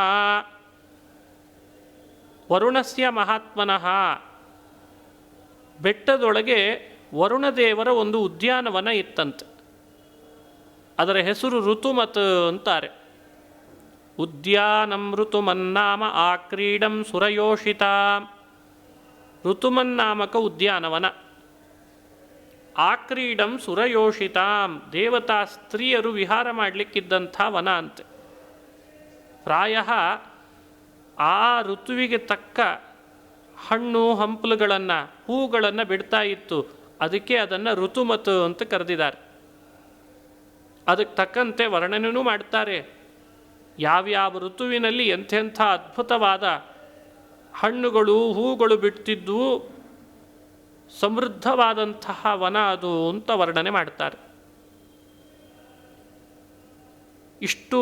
ವರುಣಸ್ಯ ಮಹಾತ್ಮನಃ, ಬೆಟ್ಟದೊಳಗೆ ವರುಣದೇವರ ಒಂದು ಉದ್ಯಾನವನ ಇತ್ತಂತೆ. ಅದರ ಹೆಸರು ಋತುಮತ್ ಅಂತಾರೆ. ಉದ್ಯಾನಂ ಋತುಮನ್ನಾಮ ಆಕ್ರೀಡಂ ಸುರಯೋಷಿತ, ಋತುಮನ್ನಾಮಕ ಉದ್ಯಾನವನ. ಆಕ್ರೀಡಂ ಸುರಯೋಷಿತಾಂ, ದೇವತಾ ಸ್ತ್ರೀಯರು ವಿಹಾರ ಮಾಡಲಿಕ್ಕಿದ್ದಂಥ ವನ ಅಂತೆ. ಪ್ರಾಯ ಆ ಋತುವಿಗೆ ತಕ್ಕ ಹಣ್ಣು ಹಂಪಲುಗಳನ್ನು, ಹೂಗಳನ್ನು ಬಿಡ್ತಾ ಇತ್ತು. ಅದಕ್ಕೆ ಅದನ್ನು ಋತುಮತ್ ಅಂತ ಕರೆದಿದ್ದಾರೆ. ಅದಕ್ಕೆ ತಕ್ಕಂತೆ ವರ್ಣನೆಯೂ ಮಾಡ್ತಾರೆ. ಯಾವ್ಯಾವ ಋತುವಿನಲ್ಲಿ ಎಂಥೆಂಥ ಅದ್ಭುತವಾದ ಹಣ್ಣುಗಳು ಹೂಗಳು ಬಿಡ್ತಿದ್ವು, ಸಮೃದ್ಧವಾದಂತಹ ವನ ಅದು ಅಂತ ವರ್ಣನೆ ಮಾಡ್ತಾರೆ. ಇಷ್ಟು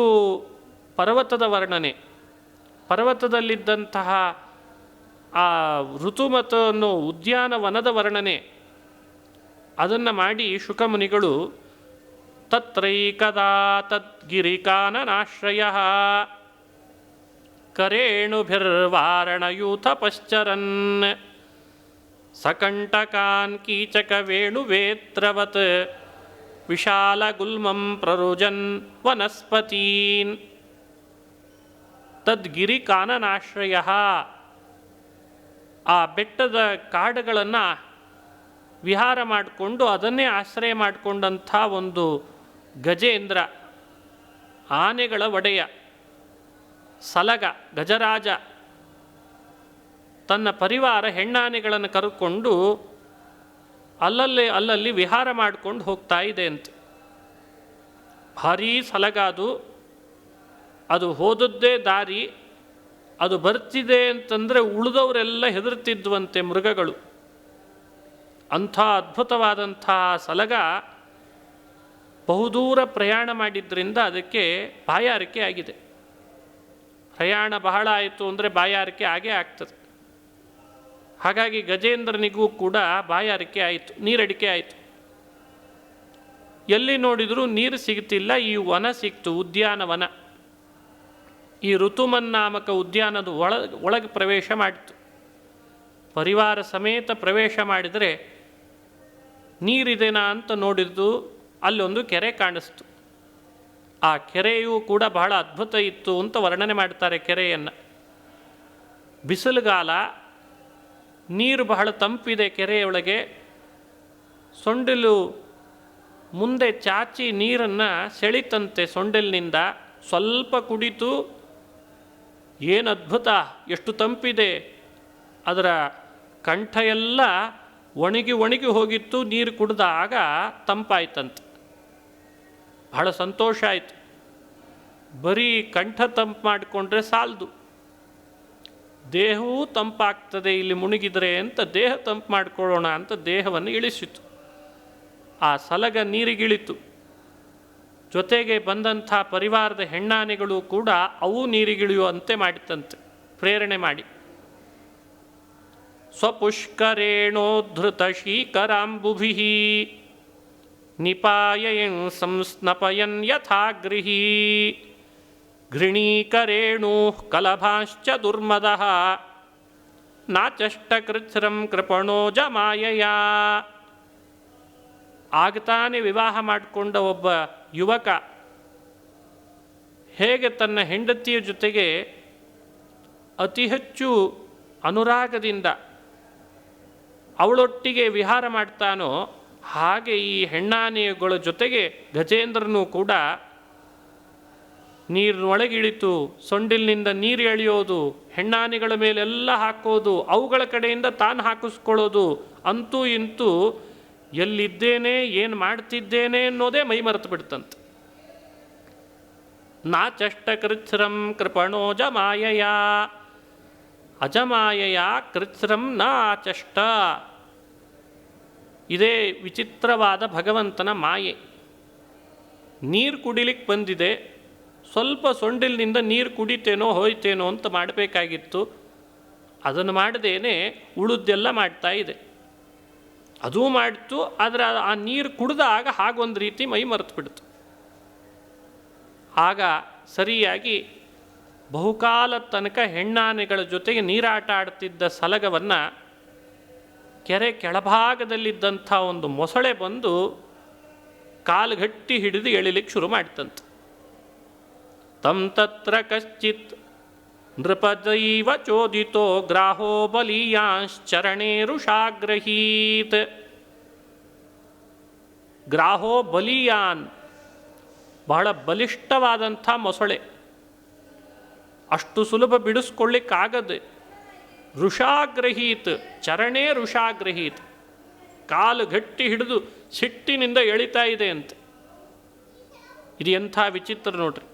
ಪರ್ವತದ ವರ್ಣನೆ, ಪರ್ವತದಲ್ಲಿದ್ದಂತಹ ಆ ಋತುಮತ ಅನ್ನೋ ಉದ್ಯಾನವನದ ವರ್ಣನೆ, ಅದನ್ನು ಮಾಡಿ ಶುಕಮುನಿಗಳು ತತ್ರೈಕದಾ ತದ್ಗಿರಿಕಾನನಾಶ್ರಯ ಕರೇಣುಭಿರ್ವಾರಣಯೂಥ ಪಶ್ಚರನ್ ಸಕಂಟಕಾನ್ ಕೀಚಕವೇಣುವೇತ್ರವತ್ ವಿಶಾಲಗುಲ್ಮಂ ಪ್ರರುಜನ್ ವನಸ್ಪತೀನ್. ತದ್ಗಿರಿಕಾನನಾಶ್ರಯ, ಆ ಬೆಟ್ಟದ ಕಾಡುಗಳನ್ನು ವಿಹಾರ ಮಾಡಿಕೊಂಡು ಅದನ್ನೇ ಆಶ್ರಯ ಮಾಡಿಕೊಂಡಂಥ ಒಂದು ಗಜೇಂದ್ರ, ಆನೆಗಳ ಒಡೆಯ ಸಲಗ ಗಜರಾಜ ತನ್ನ ಪರಿವಾರ ಹೆಣ್ಣಾನೆಗಳನ್ನು ಕರೆದುಕೊಂಡು ಅಲ್ಲಲ್ಲಿ ವಿಹಾರ ಮಾಡಿಕೊಂಡು ಹೋಗ್ತಾ ಇದೆ ಅಂತ. ಭಾರೀ ಸಲಗ ಅದು ಹೋದದ್ದೇ ದಾರಿ. ಅದು ಬರ್ತಿದೆ ಅಂತಂದರೆ ಉಳಿದವರೆಲ್ಲ ಹೆದರ್ತಿದ್ವಂತೆ ಮೃಗಗಳು. ಅಂಥ ಅದ್ಭುತವಾದಂಥ ಸಲಗ ಬಹುದೂರ ಪ್ರಯಾಣ ಮಾಡಿದ್ರಿಂದ ಅದಕ್ಕೆ ಬಾಯಾರಿಕೆ ಆಗಿದೆ. ಪ್ರಯಾಣ ಬಹಳ ಆಯಿತು ಅಂದರೆ ಬಾಯಾರಿಕೆ ಆಗೇ ಆಗ್ತದೆ. ಹಾಗಾಗಿ ಗಜೇಂದ್ರನಿಗೂ ಕೂಡ ಬಾಯಾರಿಕೆ ಆಯಿತು, ನೀರಡಿಕೆ ಆಯಿತು. ಎಲ್ಲಿ ನೋಡಿದರೂ ನೀರು ಸಿಗ್ತಿಲ್ಲ. ಈ ವನ ಸಿಕ್ತು, ಉದ್ಯಾನವನ. ಈ ಋತುಮನ್ನಾಮಕ ಉದ್ಯಾನದ ಒಳಗೆ ಪ್ರವೇಶ ಮಾಡಿತು. ಪರಿವಾರ ಸಮೇತ ಪ್ರವೇಶ ಮಾಡಿದರೆ ನೀರಿದೆನಾ ಅಂತ ನೋಡಿದ್ದು ಅಲ್ಲೊಂದು ಕೆರೆ ಕಾಣಿಸ್ತು. ಆ ಕೆರೆಯೂ ಕೂಡ ಬಹಳ ಅದ್ಭುತ ಇತ್ತು ಅಂತ ವರ್ಣನೆ ಮಾಡ್ತಾರೆ ಕೆರೆಯನ್ನು. ಬಿಸಿಲುಗಾಲ, ನೀರು ಬಹಳ ತಂಪಿದೆ ಕೆರೆಯೊಳಗೆ. ಸೊಂಡಿಲು ಮುಂದೆ ಚಾಚಿ ನೀರನ್ನು ಸೆಳಿತಂತೆ ಸೊಂಡಿಲಿನಿಂದ. ಸ್ವಲ್ಪ ಕುಡಿತು, ಏನು ಅದ್ಭುತ, ಎಷ್ಟು ತಂಪಿದೆ. ಅದರ ಕಂಠ ಎಲ್ಲ ಒಣಗಿ ಹೋಗಿತ್ತು. ನೀರು ಕುಡಿದಾಗ ತಂಪಾಯ್ತಂತೆ. ಬಹಳ ಸಂತೋಷ ಆಯಿತು. ಬರೀ ಕಂಠ ತಂಪು ಮಾಡಿಕೊಂಡ್ರೆ ಸಾಲದು, ದೇಹವೂ ತಂಪಾಗ್ತದೆ ಇಲ್ಲಿ ಮುಳುಗಿದ್ರೆ ಅಂತ ದೇಹ ತಂಪು ಮಾಡಿಕೊಳ್ಳೋಣ ಅಂತ ದೇಹವನ್ನು ಇಳಿಸಿತು. ಆ ಸಲಗ ನೀರಿಗಿಳಿತು. ಜೊತೆಗೆ ಬಂದಂಥ ಪರಿವಾರದ ಹೆಣ್ಣಾನೆಗಳು ಕೂಡ ಅವು ನೀರಿಗಿಳಿಯುವಂತೆ ಮಾಡಿತಂತೆ. ಪ್ರೇರಣೆ ಮಾಡಿ. ಸ್ವಪುಷ್ಕರೇಣೋದ್ಧೃತ ಶೀಕರಾಂಬುಭಿ ನಿಪಾಯಯನ್ ಸಂಸ್ನಪಯನ್ ಯಥಾಗೃಹಿ ಘೃಣೀಕರೇಣು ಕಲಭಾಶ್ಚ ದುರ್ಮದಃ ನಾಚಷ್ಟಕೃಚ್ಛ್ರಂ ಕೃಪಣೋಜ ಮಾಯಯ. ಆಗ್ತಾನೆ ವಿವಾಹ ಮಾಡಿಕೊಂಡ ಒಬ್ಬ ಯುವಕ ಹೇಗೆ ತನ್ನ ಹೆಂಡತಿಯ ಜೊತೆಗೆ ಅತಿ ಹೆಚ್ಚು ಅನುರಾಗದಿಂದ ಅವಳೊಟ್ಟಿಗೆ ವಿಹಾರ ಮಾಡ್ತಾನೋ ಹಾಗೆ ಈ ಹೆಣ್ಣಾನೆಗಳ ಜೊತೆಗೆ ಗಜೇಂದ್ರನೂ ಕೂಡ ನೀರಿನೊಳಗಿಳಿತು, ಸೊಂಡಿಲಿನಿಂದ ನೀರು ಎಳೆಯೋದು, ಹೆಣ್ಣಾನೆಗಳ ಮೇಲೆಲ್ಲ ಹಾಕೋದು, ಅವುಗಳ ಕಡೆಯಿಂದ ತಾನು ಹಾಕಿಸ್ಕೊಳ್ಳೋದು, ಅಂತೂ ಇಂತೂ ಎಲ್ಲಿದ್ದೇನೆ ಏನು ಮಾಡ್ತಿದ್ದೇನೆ ಅನ್ನೋದೇ ಮೈ ಮರೆತು ಬಿಡ್ತಂತೆ. ನಾಚಷ್ಟಕೃಚ್ಛ್ರಂ ಕೃಪಣೋಜ ಮಾಯಯ ಅಜಮಾಯಯ ಕೃಚ್ಛ್ರಂ ನ ಆಚಷ್ಟ. ಇದೇ ವಿಚಿತ್ರವಾದ ಭಗವಂತನ ಮಾಯೆ. ನೀರು ಕುಡಿಲಿಕ್ಕೆ ಬಂದಿದೆ, ಸ್ವಲ್ಪ ಸೊಂಡಿಲಿನಿಂದ ನೀರು ಕುಡಿತೇನೋ ಹೋಯ್ತೇನೋ ಅಂತ ಮಾಡಬೇಕಾಗಿತ್ತು. ಅದನ್ನು ಮಾಡದೇನೆ ಉಳಿದೆಲ್ಲ ಮಾಡ್ತಾ ಇದೆ. ಅದೂ ಮಾಡ್ತು, ಆದರೆ ಆ ನೀರು ಕುಡಿದಾಗ ಹಾಗೊಂದು ರೀತಿ ಮೈ ಮರೆತು ಬಿಡ್ತು. ಆಗ ಸರಿಯಾಗಿ ಬಹುಕಾಲ ತನಕ ಹೆಣ್ಣಾನೆಗಳ ಜೊತೆಗೆ ನೀರಾಟ ಆಡ್ತಿದ್ದ ಸಲಗವನ್ನು ಕೆರೆ ಕೆಳಭಾಗದಲ್ಲಿದ್ದಂಥ ಒಂದು ಮೊಸಳೆ ಬಂದು ಕಾಲು ಗಟ್ಟಿ ಹಿಡಿದು ಎಳಿಲಿಕ್ಕೆ ಶುರು ಮಾಡ್ತಂತೆ. ತಂ ತತ್ರ ಕಶ್ಚಿತ್ ನೃಪದೈವ ಚೋದಿತೋ ಗ್ರಾಹೋ ಬಲೀಯಾಂಶ್ಚರಣೇ ರುಷಾಗ್ರಹೀತ್. ಗ್ರಾಹೋ ಬಲೀಯಾನ್, ಬಹಳ ಬಲಿಷ್ಠವಾದಂಥ ಮೊಸಳೆ, ಅಷ್ಟು ಸುಲಭ ಬಿಡಿಸ್ಕೊಳ್ಳಿಕ್ಕಾಗದೆ. ಋಷಾಗ್ರಹೀತ್, ಚರಣೇ ಋಷಾಗ್ರಹೀತ್, ಕಾಲು ಗಟ್ಟಿ ಹಿಡಿದು ಸಿಟ್ಟಿನಿಂದ ಎಳಿತಾ ಇದೆ ಅಂತೆ. ಇದು ಎಂಥ ವಿಚಿತ್ರ ನೋಡ್ರಿ.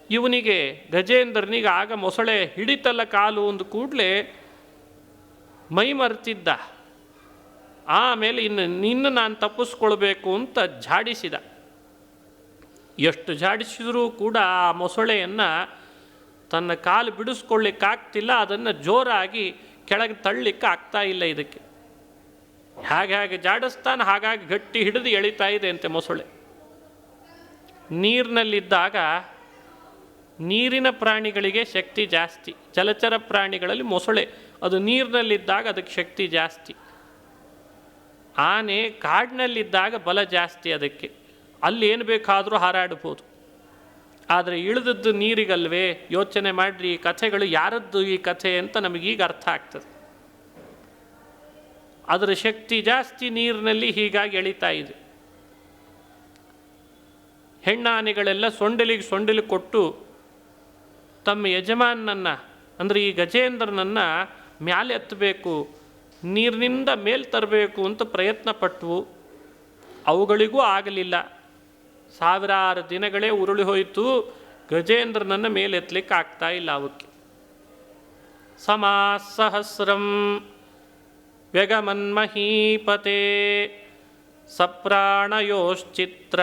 ಇವನಿಗೆ ಗಜೇಂದ್ರನಿಗೆ ಆಗ ಮೊಸಳೆ ಹಿಡಿತಲ್ಲ ಕಾಲು ಒಂದು ಕೂಡಲೇ ಮೈ ಮರೆತಿದ್ದ. ಆಮೇಲೆ ಇನ್ನು ನಾನು ತಪ್ಪಿಸ್ಕೊಳ್ಬೇಕು ಅಂತ ಝಾಡಿಸಿದ. ಎಷ್ಟು ಝಾಡಿಸಿದರೂ ಕೂಡ ಆ ಮೊಸಳೆಯನ್ನು ತನ್ನ ಕಾಲು ಬಿಡಿಸ್ಕೊಳ್ಳಿಕ್ಕಾಗ್ತಿಲ್ಲ, ಅದನ್ನು ಜೋರಾಗಿ ಕೆಳಗೆ ತಳ್ಳಲಿಕ್ಕೆ ಆಗ್ತಾ ಇಲ್ಲ. ಇದಕ್ಕೆ ಹಾಗೆ ಜಾಡಿಸ್ತಾನೆ, ಹಾಗಾಗಿ ಗಟ್ಟಿ ಹಿಡಿದು ಎಳಿತಾ ಇದೆ ಅಂತೆ ಮೊಸಳೆ. ನೀರಿನಲ್ಲಿದ್ದಾಗ ನೀರಿನ ಪ್ರಾಣಿಗಳಿಗೆ ಶಕ್ತಿ ಜಾಸ್ತಿ, ಜಲಚರ ಪ್ರಾಣಿಗಳಲ್ಲಿ ಮೊಸಳೆ ಅದು ನೀರಿನಲ್ಲಿದ್ದಾಗ ಅದಕ್ಕೆ ಶಕ್ತಿ ಜಾಸ್ತಿ. ಆನೆ ಕಾಡಿನಲ್ಲಿದ್ದಾಗ ಬಲ ಜಾಸ್ತಿ ಅದಕ್ಕೆ, ಅಲ್ಲಿ ಏನು ಬೇಕಾದರೂ ಹಾರಾಡ್ಬೋದು. ಆದರೆ ಇಳಿದದ್ದು ನೀರಿಗಲ್ವೇ. ಯೋಚನೆ ಮಾಡಿರಿ, ಈ ಕಥೆಗಳು ಯಾರದ್ದು ಈ ಕಥೆ ಅಂತ ನಮಗೀಗ ಅರ್ಥ ಆಗ್ತದೆ. ಅದರ ಶಕ್ತಿ ಜಾಸ್ತಿ ನೀರಿನಲ್ಲಿ, ಹೀಗಾಗಿ ಎಳಿತಾ ಇದೆ. ಹೆಣ್ಣಾನೆಗಳೆಲ್ಲ ಸೊಂಡಿಲಿಗೆ ಕೊಟ್ಟು ತಮ್ಮ ಯಜಮಾನನನ್ನು ಅಂದರೆ ಈ ಗಜೇಂದ್ರನನ್ನು ಮ್ಯಾಲೆ ಎತ್ತಬೇಕು, ನೀರಿನಿಂದ ಮೇಲೆ ತರಬೇಕು ಅಂತ ಪ್ರಯತ್ನ ಪಟ್ಟವು. ಅವುಗಳಿಗೂ ಆಗಲಿಲ್ಲ. ಸಾವಿರಾರು ದಿನಗಳೇ ಉರುಳಿ ಹೋಯಿತು, ಗಜೇಂದ್ರನನ್ನು ಮೇಲೆತ್ತಲಿಕ್ಕೆ ಆಗ್ತಾ ಇಲ್ಲ ಅವಕ್ಕೆ. ಸಮಾಸಹಸ್ರಂ ವ್ಯಗಮನ್ಮಹೀಪತೆ ಸಪ್ರಾಣಯೋಶ್ಚಿತ್ರ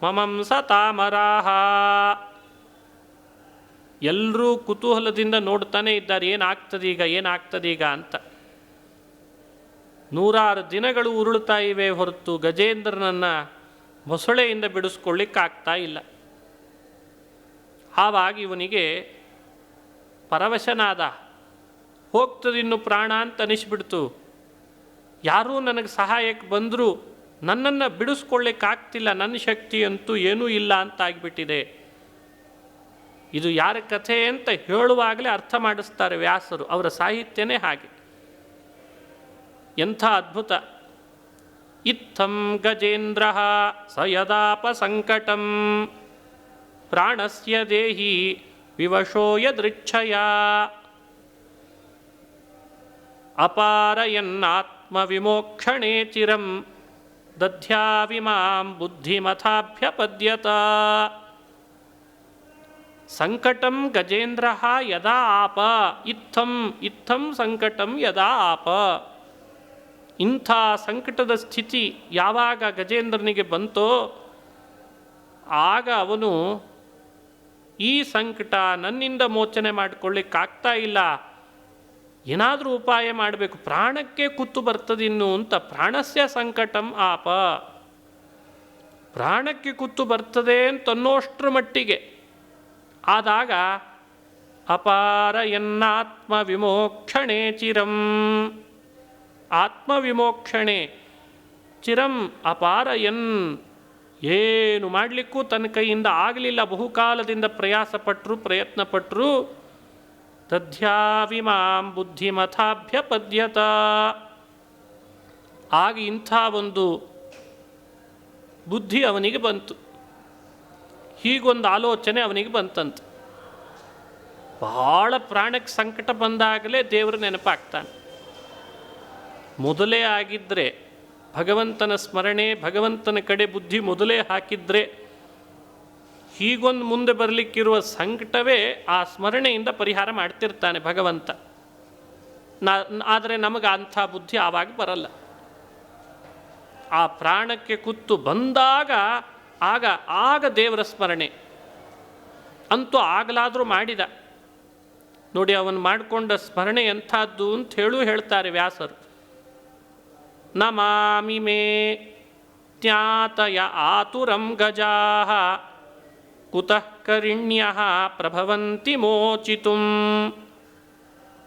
ಮಮಂಸ ತಾಮರಾಹ. ಎಲ್ಲರೂ ಕುತೂಹಲದಿಂದ ನೋಡ್ತಾನೆ ಇದ್ದಾರೆ, ಏನಾಗ್ತದೀಗ ಅಂತ. ನೂರಾರು ದಿನಗಳು ಉರುಳ್ತಾ ಇವೆ ಹೊರತು ಗಜೇಂದ್ರನನ್ನು ಮೊಸಳೆಯಿಂದ ಬಿಡಿಸ್ಕೊಳ್ಳಿಕ್ಕಾಗ್ತಾ ಇಲ್ಲ. ಆವಾಗ ಇವನಿಗೆ ಪರವಶನಾದ, ಹೋಗ್ತದಿನ್ನು ಪ್ರಾಣ ಅಂತ ಅನಿಸ್ಬಿಡ್ತು. ಯಾರೂ ನನಗೆ ಸಹಾಯಕ್ಕೆ ಬಂದರೂ ನನ್ನನ್ನು ಬಿಡಿಸ್ಕೊಳ್ಳಿಕ್ಕಾಗ್ತಿಲ್ಲ, ನನ್ನ ಶಕ್ತಿ ಅಂತೂ ಏನೂ ಇಲ್ಲ ಅಂತ ಆಗಿಬಿಟ್ಟಿದೆ. ಇದು ಯಾರ ಕಥೆ ಅಂತ ಹೇಳುವಾಗಲೇ ಅರ್ಥ ಮಾಡಿಸ್ತಾರೆ ವ್ಯಾಸರು, ಅವರ ಸಾಹಿತ್ಯನೇ ಹಾಗೆ. ಎಂಥ ಅದ್ಭುತ. ಇತ್ತಂ ಗಜೇಂದ್ರ ಸ ಯದಾಪ ಸಂಕಟಂ ಪ್ರಾಣಸ್ಯ ದೇಹಿ ವಿವಶೋ ಯದೃಚ್ಛಯ ಅಪಾರಯನ್ನಾತ್ಮ ವಿಮೋಕ್ಷಣೇ ಚಿರಂ ದಧ್ಯಾವಿಮಾಂ ಬುದ್ಧಿಮಥಾಭ್ಯಪದ್ಯತ. ಸಂಕಟಂ ಗಜೇಂದ್ರ ಯದಾ ಆಪ ಇತ್ತಂ ಸಂಕಟಂ ಯದಾ ಆಪ. ಇಂಥ ಸಂಕಟದ ಸ್ಥಿತಿ ಯಾವಾಗ ಗಜೇಂದ್ರನಿಗೆ ಬಂತೋ ಆಗ ಅವನು ಈ ಸಂಕಟ ನನ್ನಿಂದ ಮೋಚನೆ ಮಾಡಿಕೊಳ್ಳಿಕ್ಕಾಗ್ತಾ ಇಲ್ಲ, ಏನಾದರೂ ಉಪಾಯ ಮಾಡಬೇಕು, ಪ್ರಾಣಕ್ಕೆ ಕುತ್ತು ಬರ್ತದಿನ್ನು ಅಂತ. ಪ್ರಾಣಸ್ಯ ಸಂಕಟಂ ಆಪ, ಪ್ರಾಣಕ್ಕೆ ಕುತ್ತು ಬರ್ತದೆ ಅಂತನ್ನೋಷ್ಟ್ರ ಮಟ್ಟಿಗೆ ಆದಾಗ ಅಪಾರ ಎನ್ನಾತ್ಮ ವಿಮೋಕ್ಷಣೆ ಚಿರಂ, ಆತ್ಮವಿಮೋಕ್ಷಣೆ ಚಿರಂ ಅಪಾರ ಎನ್, ಏನು ಮಾಡಲಿಕ್ಕೂ ತನ್ನ ಕೈಯಿಂದ ಆಗಲಿಲ್ಲ, ಬಹುಕಾಲದಿಂದ ಪ್ರಯಾಸಪಟ್ಟರು, ಪ್ರಯತ್ನಪಟ್ಟರು. ತದ್ಯಾವಿಮಾಂ ಬುದ್ಧಿಮಥಾಭ್ಯಪದ್ಯತ, ಆಗ ಇಂಥ ಒಂದು ಬುದ್ಧಿ ಅವನಿಗೆ ಬಂತು, ಹೀಗೊಂದು ಆಲೋಚನೆ ಅವನಿಗೆ ಬಂತಂತೆ. ಬಹಳ ಪ್ರಾಣಕ್ಕೆ ಸಂಕಟ ಬಂದಾಗಲೇ ದೇವರು ನೆನಪಾಗ್ತಾನೆ. ಮೊದಲೇ ಆಗಿದ್ದರೆ ಭಗವಂತನ ಸ್ಮರಣೆ, ಭಗವಂತನ ಕಡೆ ಬುದ್ಧಿ ಮೊದಲೇ ಹಾಕಿದರೆ ಹೀಗೊಂದು ಮುಂದೆ ಬರಲಿಕ್ಕಿರುವ ಸಂಕಟವೇ ಆ ಸ್ಮರಣೆಯಿಂದ ಪರಿಹಾರ ಮಾಡ್ತಿರ್ತಾನೆ ಭಗವಂತ. ಆದರೆ ನಮಗೆ ಅಂಥ ಬುದ್ಧಿ ಆವಾಗ ಬರಲ್ಲ. ಆ ಪ್ರಾಣಕ್ಕೆ ಕುತ್ತು ಬಂದಾಗ ಆಗ ದೇವರ ಸ್ಮರಣೆ ಅಂತೂ ಆಗಲಾದರೂ ಮಾಡಿದ. ನೋಡಿ, ಅವನು ಮಾಡಿಕೊಂಡ ಸ್ಮರಣೆ ಎಂಥದ್ದು ಅಂತ ಹೇಳ್ತಾರೆ ವ್ಯಾಸರು. ನಮಾಮಿ ಮೇ ಜ್ಞಾತಯ ಆತುರಂ ಗಜಾಃ ಕುತಃ ಕರಿಣ್ಯಃ ಪ್ರಭವಂತಿ ಮೋಚಿತುಂ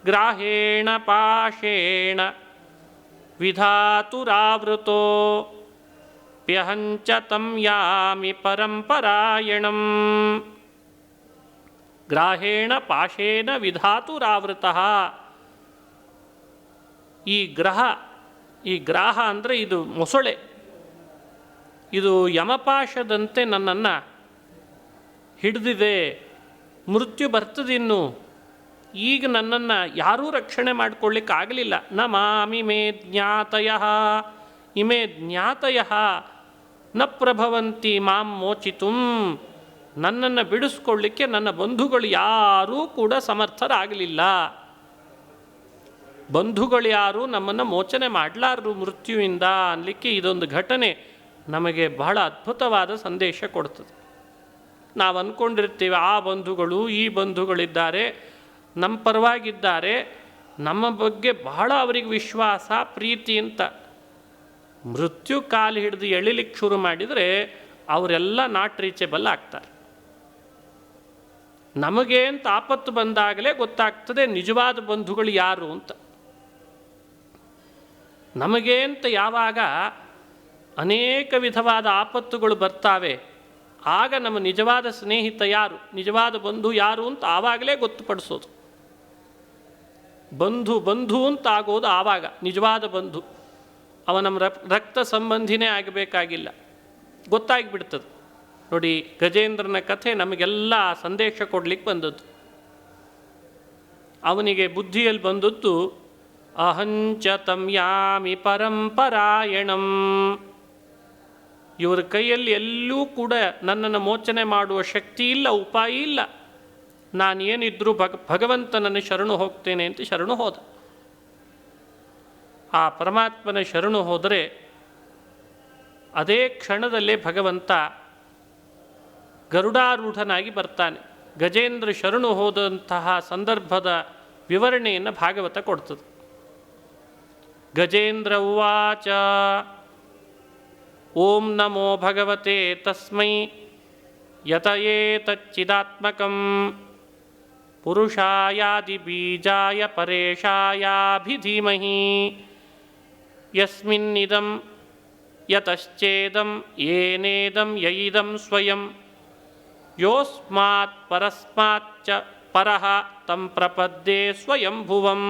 ಗ್ರಾಹೇಣ ಪಾಶೇಣ ವಿಧಾತುರಾವೃತೋ ಪ್ಯಹಂಚ ತಂ ಯಾಮಿ ಪರಂಪರಾಯಣಂ. ಗ್ರಾಹೇಣ ಪಾಶೇನ ವಿಧಾತುರಾವೃತಃ. ಈ ಗ್ರಾಹ ಅಂದರೆ ಇದು ಮೊಸಳೆ, ಇದು ಯಮಪಾಶದಂತೆ ನನ್ನನ್ನು ಹಿಡಿದಿದೆ, ಮೃತ್ಯು ಬರ್ತದಿನ್ನು, ಈಗ ನನ್ನನ್ನು ಯಾರೂ ರಕ್ಷಣೆ ಮಾಡಿಕೊಳ್ಳಿಕ್ಕೆ ಆಗಲಿಲ್ಲ. ನ ಮಾಮಿ ಮೇ ಜ್ಞಾತಯ ಇಮೇ ಜ್ಞಾತಯ ನ ಪ್ರಭವಂತಿ ಮಾಂ ಮೋಚಿತುಂ. ನನ್ನನ್ನು ಬಿಡಿಸ್ಕೊಳ್ಳಿಕ್ಕೆ ನನ್ನ ಬಂಧುಗಳು ಯಾರೂ ಕೂಡ ಸಮರ್ಥರಾಗಲಿಲ್ಲ. ಬಂಧುಗಳು ಯಾರು ನಮ್ಮನ್ನು ಮೋಚನೆ ಮಾಡಲಾರರು ಮೃತ್ಯುವಿಂದ ಅನ್ನಲಿಕ್ಕೆ ಇದೊಂದು ಘಟನೆ ನಮಗೆ ಬಹಳ ಅದ್ಭುತವಾದ ಸಂದೇಶ ಕೊಡ್ತದೆ. ನಾವು ಅಂದ್ಕೊಂಡಿರ್ತೀವಿ ಆ ಬಂಧುಗಳು ಈ ಬಂಧುಗಳಿದ್ದಾರೆ, ನಮ್ಮ ಪರವಾಗಿದ್ದಾರೆ, ನಮ್ಮ ಬಗ್ಗೆ ಬಹಳ ಅವರಿಗೆ ವಿಶ್ವಾಸ ಪ್ರೀತಿ ಅಂತ. ಮೃತ್ಯು ಕಾಲು ಹಿಡಿದು ಎಳಿಲಿಕ್ಕೆ ಶುರು ಮಾಡಿದರೆ ಅವರೆಲ್ಲ ನಾಟ್ ರೀಚೇಬಲ್ ಆಗ್ತಾರೆ. ನಮಗೆ ಅಂತ ಆಪತ್ತು ಬಂದಾಗಲೇ ಗೊತ್ತಾಗ್ತದೆ ನಿಜವಾದ ಬಂಧುಗಳು ಯಾರು ಅಂತ. ನಮಗೆ ಅಂತ ಯಾವಾಗ ಅನೇಕ ವಿಧವಾದ ಆಪತ್ತುಗಳು ಬರ್ತಾವೆ, ಆಗ ನಮ್ಮ ನಿಜವಾದ ಸ್ನೇಹಿತ ಯಾರು, ನಿಜವಾದ ಬಂಧು ಯಾರು ಅಂತ ಆವಾಗಲೇ ಗೊತ್ತುಪಡಿಸೋದು. ಬಂಧು ಅಂತ ಆಗೋದು ಆವಾಗ ನಿಜವಾದ ಬಂಧು. ಅವ ನಮ್ಮ ರಕ್ತ ಸಂಬಂಧಿನೇ ಆಗಬೇಕಾಗಿಲ್ಲ, ಗೊತ್ತಾಗಿಬಿಡ್ತದೆ. ನೋಡಿ, ಗಜೇಂದ್ರನ ಕಥೆ ನಮಗೆಲ್ಲ ಸಂದೇಶ ಕೊಡಲಿಕ್ಕೆ ಬಂದದ್ದು. ಅವನಿಗೆ ಬುದ್ಧಿಯಲ್ಲಿ ಬಂದದ್ದು ಅಹಂಚ ತಂ ಯಾಮಿ ಪರಂಪರಾಯಣಂ. ಇವರ ಕೈಯಲ್ಲಿ ಎಲ್ಲೂ ಕೂಡ ನನ್ನನ್ನು ಮೋಚನೆ ಮಾಡುವ ಶಕ್ತಿ ಇಲ್ಲ, ಉಪಾಯ ಇಲ್ಲ. ನಾನೇನಿದ್ರೂ ಭಗವಂತನನ್ನು ಶರಣು ಹೋಗ್ತೇನೆ ಅಂತ ಶರಣು ಹೋದ. ಆ ಪರಮಾತ್ಮನ ಶರಣು ಹೋದರೆ ಅದೇ ಕ್ಷಣದಲ್ಲೇ ಭಗವಂತ ಗರುಡಾರೂಢನಾಗಿ ಬರ್ತಾನೆ. ಗಜೇಂದ್ರ ಶರಣು ಹೋದಂತಹ ಸಂದರ್ಭದ ವಿವರಣೆಯನ್ನು ಭಾಗವತ ಕೊಡ್ತದೆ. ಗಜೇಂದ್ರ ಉವಾಚ ಓಂ ನಮೋ ಭಗವತೆ ತಸ್ಮೈ ಯತಯೇತಚ್ಚಿದಾತ್ಮಕಂ ಪುರುಷಾಯಾದಿ ಬೀಜಾಯ ಪರೇಶಾಯಾಭಿಧೀಮಹಿ ಯಸ್ಮಿನ್ನಿದಂ ಯತಶ್ಚೇದಂ ಯೇನೇದಂ ಯೈದಂ ಸ್ವಯಂ ಯೋಸ್ಮಾತ್ ಪರಸ್ಮಾಚ್ಚ ಪರಃ ತಂ ಪ್ರಪದ್ಯೆ ಸ್ವಯಂಭುವಂ.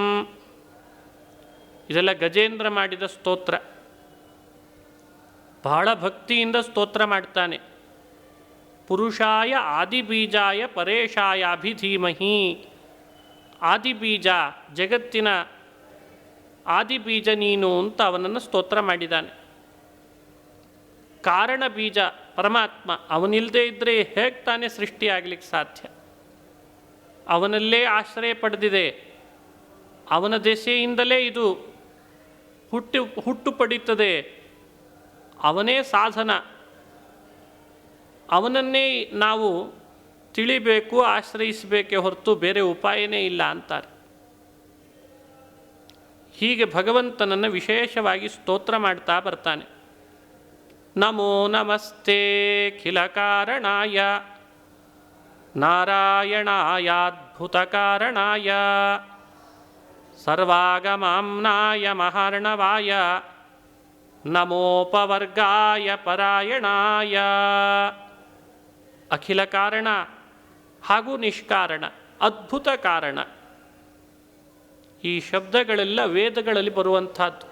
ಇದೆಲ್ಲ ಗಜೇಂದ್ರ ಮಾಡಿದ ಸ್ತೋತ್ರ. ಬಹಳ ಭಕ್ತಿಯಿಂದ ಸ್ತೋತ್ರ ಮಾಡ್ತಾನೆ. ಪುರುಷಾಯ ಆದಿಬೀಜಾಯ ಪರೇಶಾಯಾಭಿಧೀಮಹಿ. ಆದಿಬೀಜ, ಜಗತ್ತಿನ ಆದಿಬೀಜ ನೀನು ಅಂತ ಅವನನ್ನು ಸ್ತೋತ್ರ ಮಾಡಿದ್ದಾನೆ. ಕಾರಣ ಬೀಜ ಪರಮಾತ್ಮ, ಅವನಿಲ್ಲದೆ ಇದ್ದರೆ ಹೇಗೆ ತಾನೇ ಸೃಷ್ಟಿಯಾಗಲಿಕ್ಕೆ ಸಾಧ್ಯ? ಅವನಲ್ಲೇ ಆಶ್ರಯ ಪಡೆದಿದೆ, ಅವನ ದೆಸೆಯಿಂದಲೇ ಇದು ಹುಟ್ಟು ಪಡೀತದೆ. ಅವನೇ ಸಾಧನ, ಅವನನ್ನೇ ನಾವು ತಿಳಿಬೇಕು, ಆಶ್ರಯಿಸಬೇಕೇ ಹೊರತು ಬೇರೆ ಉಪಾಯನೇ ಇಲ್ಲ ಅಂತಾರೆ. ಹೀಗೆ ಭಗವಂತನನ್ನು ವಿಶೇಷವಾಗಿ ಸ್ತೋತ್ರ ಮಾಡ್ತಾ ಬರ್ತಾನೆ. ನಮೋ ನಮಸ್ತೆ ಖಿಲ ಕಾರಣಾಯ ನಾರಾಯಣಾಯಾದ್ಭುತ ಕಾರಣಾಯ ಸರ್ವಾಗಮಾಂನಾಯ ಮಹಾರ್ಣವಾಯ ನಮೋಪವರ್ಗಾಯ ಪರಾಯಣಾಯ. ಅಖಿಲ ಕಾರಣ ಹಾಗೂ ನಿಷ್ಕಾರಣ, ಅದ್ಭುತ ಕಾರಣ, ಈ ಶಬ್ದಗಳೆಲ್ಲ ವೇದಗಳಲ್ಲಿ ಬರುವಂಥದ್ದು.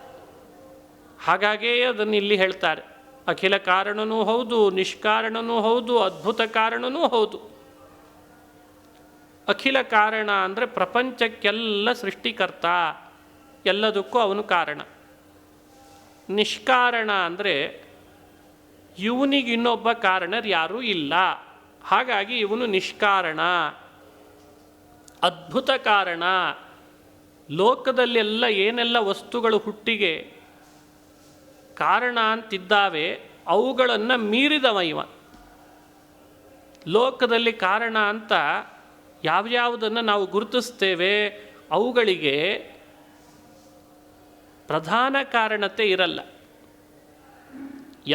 ಹಾಗಾಗೇ ಅದನ್ನು ಇಲ್ಲಿ ಹೇಳ್ತಾರೆ. ಅಖಿಲ ಕಾರಣನೂ ಹೌದು, ನಿಷ್ಕಾರಣನೂ ಹೌದು, ಅದ್ಭುತ ಕಾರಣನೂ ಹೌದು. ಅಖಿಲ ಕಾರಣ ಅಂದರೆ ಪ್ರಪಂಚಕ್ಕೆಲ್ಲ ಸೃಷ್ಟಿಕರ್ತ, ಎಲ್ಲದಕ್ಕೂ ಅವನು ಕಾರಣ. ನಿಷ್ಕಾರಣ ಅಂದರೆ ಇವನಿಗೆ ಇನ್ನೊಬ್ಬ ಕಾರಣರು ಯಾರೂ ಇಲ್ಲ, ಹಾಗಾಗಿ ಇವನು ನಿಷ್ಕಾರಣ. ಅದ್ಭುತ ಕಾರಣ, ಲೋಕದಲ್ಲೆಲ್ಲ ಏನೆಲ್ಲ ವಸ್ತುಗಳು ಹುಟ್ಟಿಗೆ ಕಾರಣ ಅಂತಿದ್ದಾವೆ ಅವುಗಳನ್ನು ಮೀರಿದವ ಇವ. ಲೋಕದಲ್ಲಿ ಕಾರಣ ಅಂತ ಯಾವ್ಯಾವುದನ್ನು ನಾವು ಗುರುತಿಸ್ತೇವೆ ಅವುಗಳಿಗೆ ಪ್ರಧಾನ ಕಾರಣತೆ ಇರಲ್ಲ.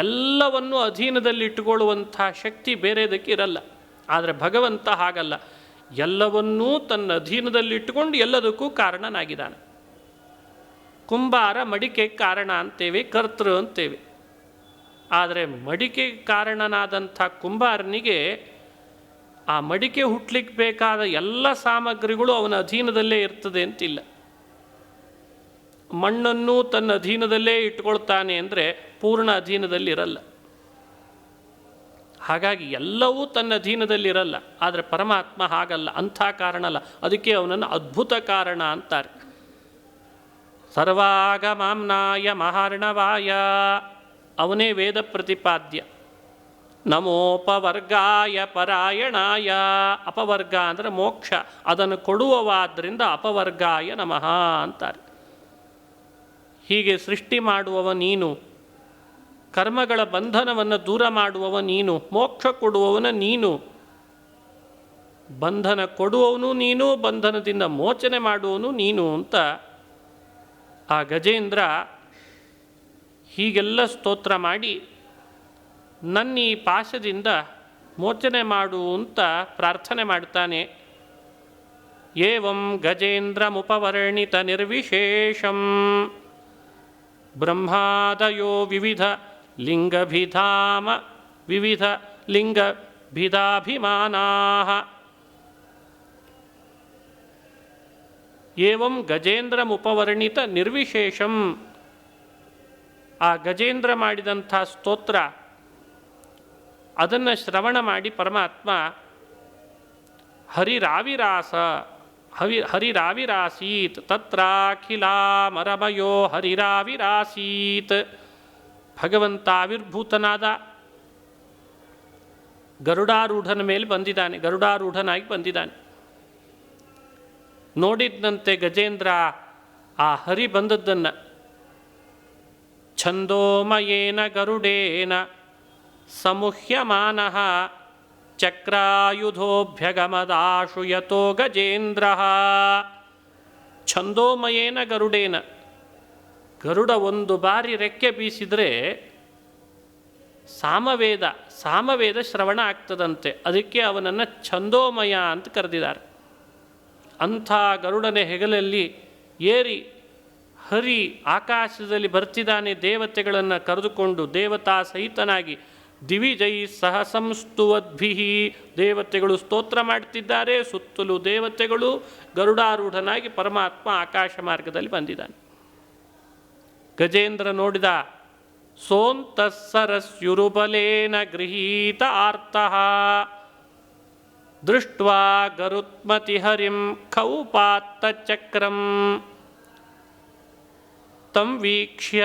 ಎಲ್ಲವನ್ನು ಅಧೀನದಲ್ಲಿಟ್ಟುಕೊಳ್ಳುವಂಥ ಶಕ್ತಿ ಬೇರೆದಕ್ಕೆ ಇರಲ್ಲ. ಆದರೆ ಭಗವಂತ ಹಾಗಲ್ಲ, ಎಲ್ಲವನ್ನೂ ತನ್ನ ಅಧೀನದಲ್ಲಿಟ್ಟುಕೊಂಡು ಎಲ್ಲದಕ್ಕೂ ಕಾರಣನಾಗಿದ್ದಾನೆ. ಕುಂಬಾರ ಮಡಿಕೆ ಕಾರಣ ಅಂತೇವೆ, ಕರ್ತೃ ಅಂತೇವೆ. ಆದರೆ ಮಡಿಕೆ ಕಾರಣನಾದಂಥ ಕುಂಬಾರನಿಗೆ ಆ ಮಡಿಕೆ ಹುಟ್ಟಲಿಕ್ಕೆ ಬೇಕಾದ ಎಲ್ಲ ಸಾಮಗ್ರಿಗಳು ಅವನ ಅಧೀನದಲ್ಲೇ ಇರ್ತದೆ ಅಂತಿಲ್ಲ. ಮಣ್ಣನ್ನು ತನ್ನ ಅಧೀನದಲ್ಲೇ ಇಟ್ಕೊಳ್ತಾನೆ ಅಂದರೆ ಪೂರ್ಣ ಅಧೀನದಲ್ಲಿರಲ್ಲ. ಹಾಗಾಗಿ ಎಲ್ಲವೂ ತನ್ನ ಅಧೀನದಲ್ಲಿರಲ್ಲ. ಆದರೆ ಪರಮಾತ್ಮ ಹಾಗಲ್ಲ, ಅಂಥ ಕಾರಣ ಅಲ್ಲ. ಅದಕ್ಕೆ ಅವನನ್ನು ಅದ್ಭುತ ಕಾರಣ ಅಂತಾರೆ. ಸರ್ವಾಗಮಾಂನಾಯ ಮಹಾರ್ಣವಾಯ, ಅವನೇ ವೇದ ಪ್ರತಿಪಾದ್ಯ. ನಮೋಪವರ್ಗಾಯ ಪರಾಯಣಾಯ, ಅಪವರ್ಗ ಅಂದರೆ ಮೋಕ್ಷ, ಅದನ್ನು ಕೊಡುವವಾದ್ದರಿಂದ ಅಪವರ್ಗಾಯ ನಮಃ ಅಂತಾರೆ. ಹೀಗೆ ಸೃಷ್ಟಿ ಮಾಡುವವ ನೀನು, ಕರ್ಮಗಳ ಬಂಧನವನ್ನು ದೂರ ಮಾಡುವವ ನೀನು, ಮೋಕ್ಷ ಕೊಡುವವನ ನೀನು, ಬಂಧನ ಕೊಡುವವನು ನೀನು, ಬಂಧನದಿಂದ ಮೋಚನೆ ಮಾಡುವವನು ನೀನು ಅಂತ ಆ ಗಜೇಂದ್ರ ಹೀಗೆಲ್ಲ ಸ್ತೋತ್ರ ಮಾಡಿ ನನ್ನ ಈ ಪಾಶದಿಂದ ಮೋಚನೆ ಮಾಡು ಅಂತ ಪ್ರಾರ್ಥನೆ ಮಾಡ್ತಾನೆ. ಏವಂ ಗಜೇಂದ್ರಮುಪವರ್ಣಿತ ನಿರ್ವಿಶೇಷಂ ಬ್ರಹ್ಮಾದಯೋ ವಿವಿಧ ಲಿಂಗಭಿಧಾಮ ವಿವಿಧ ಲಿಂಗಭಿಧಾಭಿಮಾನಾಃ. ಏವಂ ಗಜೇಂದ್ರಮುಪವರ್ಣಿತ ನಿರ್ವಿಶೇಷಂ, ಆ ಗಜೇಂದ್ರ ಮಾಡಿದಂಥ ಸ್ತೋತ್ರ ಅದನ್ನು ಶ್ರವಣ ಮಾಡಿ ಪರಮಾತ್ಮ ಹರಿರಾವಿರಾಸೀತ್ ತತ್ರಾಖಿಲಾಮರಮಯೋ ಹರಿರಾವಿರಾಸೀತ್. ಭಗವಂತ ಆವಿರ್ಭೂತನಾದ, ಗರುಡಾರೂಢನ ಮೇಲೆ ಬಂದಿದ್ದಾನೆ, ಗರುಡಾರೂಢನಾಗಿ ಬಂದಿದ್ದಾನೆ. ನೋಡಿದ್ದಂತೆ ಗಜೇಂದ್ರ ಆ ಹರಿ ಬಂದದ್ದನ್ನು ಛಂದೋಮಯೇನ ಗರುಡೇನ ಸಮುಹ್ಯಮಾನಃ ಚಕ್ರಾಯುಧೋಭ್ಯಗಮದಾಶು ಯತೋ ಗಜೇಂದ್ರ. ಛಂದೋಮಯೇನ ಗರುಡೇನ, ಗರುಡ ಒಂದು ಬಾರಿ ರೆಕ್ಕೆ ಬೀಸಿದರೆ ಸಾಮವೇದ ಶ್ರವಣ ಆಗ್ತದಂತೆ. ಅದಕ್ಕೆ ಅವನನ್ನು ಛಂದೋಮಯ ಅಂತ ಕರೆದಿದ್ದಾರೆ. ಅಂಥ ಗರುಡನ ಹೆಗಲಲ್ಲಿ ಏರಿ ಹರಿ ಆಕಾಶದಲ್ಲಿ ಬರ್ತಿದ್ದಾನೆ, ದೇವತೆಗಳನ್ನು ಕರೆದುಕೊಂಡು ದೇವತಾ ಸಹಿತನಾಗಿ. ದಿವಿಜೈ ಸಹ ಸಂಸ್ತುವದ್ಭಿ, ದೇವತೆಗಳು ಸ್ತೋತ್ರ ಮಾಡ್ತಿದ್ದಾರೆ, ಸುತ್ತಲೂ ದೇವತೆಗಳು. ಗರುಡಾರೂಢನಾಗಿ ಪರಮಾತ್ಮ ಆಕಾಶ ಮಾರ್ಗದಲ್ಲಿ ಬಂದಿದ್ದಾನೆ. ಗಜೇಂದ್ರ ನೋಡಿದ, ಸೋಂತಸ್ಸರಸ್ಯುರುಬಲೇನ ಗೃಹೀತ ಆರ್ತಃ ದೃಷ್ಟ್ವಾ ಗರುತ್ಮತಿ ಹರಿಂ ಖೌಪಾತ್ತ ಚಕ್ರಂ ತಂ ವೀಕ್ಷ್ಯ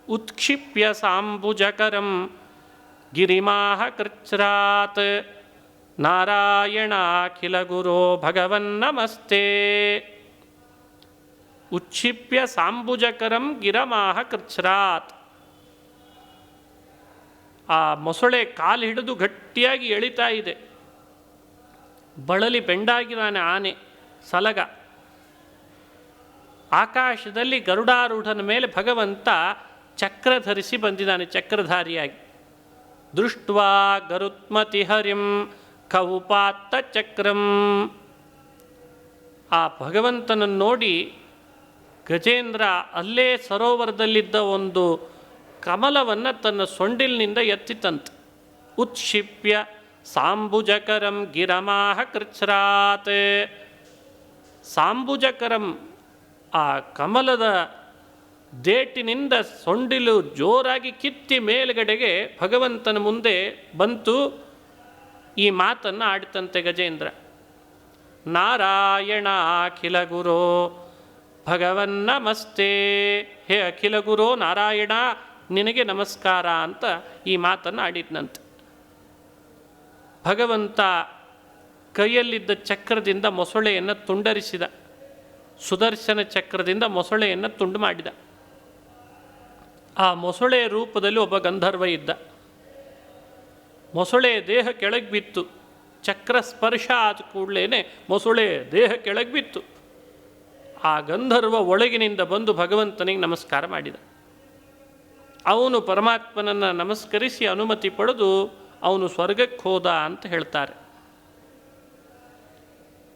ಉತ್ಕ್ಷಿಪ್ಯ ಸಾಂಬುಜಕರಂ ಗಿರಿಮಾಹ ಕೃಚ್ಛ್ರಾತ್ ನಾರಾಯಣಾಖಿಲ ಗುರೋ ಭಗವನ್ನಮಸ್ತೆ. ಉಚ್ಛಿಪ್ಯ ಸಾಂಬುಜಕರಂ ಗಿರಮಾಹ ಕೃಚ್ಛ್ರಾತ್. ಆ ಮೊಸಳೆ ಕಾಲು ಹಿಡಿದು ಗಟ್ಟಿಯಾಗಿ ಎಳಿತಾ ಇದೆ. ಬಳಲಿ ಬೆಂಡಾಗಿರಾನೆ ಆನೆ ಸಲಗ. ಆಕಾಶದಲ್ಲಿ ಗರುಡಾರೂಢನ ಮೇಲೆ ಭಗವಂತ ಚಕ್ರ ಧರಿಸಿ ಬಂದಿದ್ದಾನೆ, ಚಕ್ರಧಾರಿಯಾಗಿ. ದೃಷ್ಟ್ವಾ ಗರುತ್ಮತಿ ಹರಿಂ ಕೌಪಾತ್ತ ಚಕ್ರಂ. ಆ ಭಗವಂತನನ್ನು ನೋಡಿ ಗಜೇಂದ್ರ ಅಲ್ಲೇ ಸರೋವರದಲ್ಲಿದ್ದ ಒಂದು ಕಮಲವನ್ನು ತನ್ನ ಸೊಂಡಿಲಿನಿಂದ ಎತ್ತಿತಂತೆ. ಉತ್ಕ್ಷಿಪ್ಯ ಸಾಂಬುಜಕರಂ ಗಿರಮಾಹ ಕೃಚ್ಛ್ರಾತ್. ಸಾಂಬುಜಕರಂ, ಆ ಕಮಲದ ದೇಟಿನಿಂದ ಸೊಂಡಿಲು ಜೋರಾಗಿ ಕಿತ್ತಿ ಮೇಲುಗಡೆಗೆ ಭಗವಂತನ ಮುಂದೆ ಬಂತು. ಈ ಮಾತನ್ನು ಆಡಿತಂತೆ ಗಜೇಂದ್ರ. ನಾರಾಯಣ ಅಖಿಲ ಗುರೋ ಭಗವನ್ನಮಸ್ತೆ. ಹೇ ಅಖಿಲ ಗುರೋ ನಾರಾಯಣ, ನಿನಗೆ ನಮಸ್ಕಾರ ಅಂತ ಈ ಮಾತನ್ನು ಆಡಿದ್ನಂತೆ. ಭಗವಂತ ಕೈಯಲ್ಲಿದ್ದ ಚಕ್ರದಿಂದ ಮೊಸಳೆಯನ್ನು ತುಂಡರಿಸಿದ. ಸುದರ್ಶನ ಚಕ್ರದಿಂದ ಮೊಸಳೆಯನ್ನು ತುಂಡು ಮಾಡಿದ. ಆ ಮೊಸಳೆಯ ರೂಪದಲ್ಲಿ ಒಬ್ಬ ಗಂಧರ್ವ ಇದ್ದ. ಮೊಸಳೆಯ ದೇಹ ಕೆಳಗೆ ಬಿತ್ತು. ಚಕ್ರ ಸ್ಪರ್ಶ ಆದ ಕೂಡಲೇ ಮೊಸಳೆಯ ದೇಹ ಕೆಳಗೆ ಬಿತ್ತು. ಆ ಗಂಧರ್ವ ಒಳಗಿನಿಂದ ಬಂದು ಭಗವಂತನಿಗೆ ನಮಸ್ಕಾರ ಮಾಡಿದ. ಅವನು ಪರಮಾತ್ಮನನ್ನು ನಮಸ್ಕರಿಸಿ ಅನುಮತಿ ಪಡೆದು ಅವನು ಸ್ವರ್ಗಕ್ಕೆ ಹೋದ ಅಂತ ಹೇಳ್ತಾರೆ.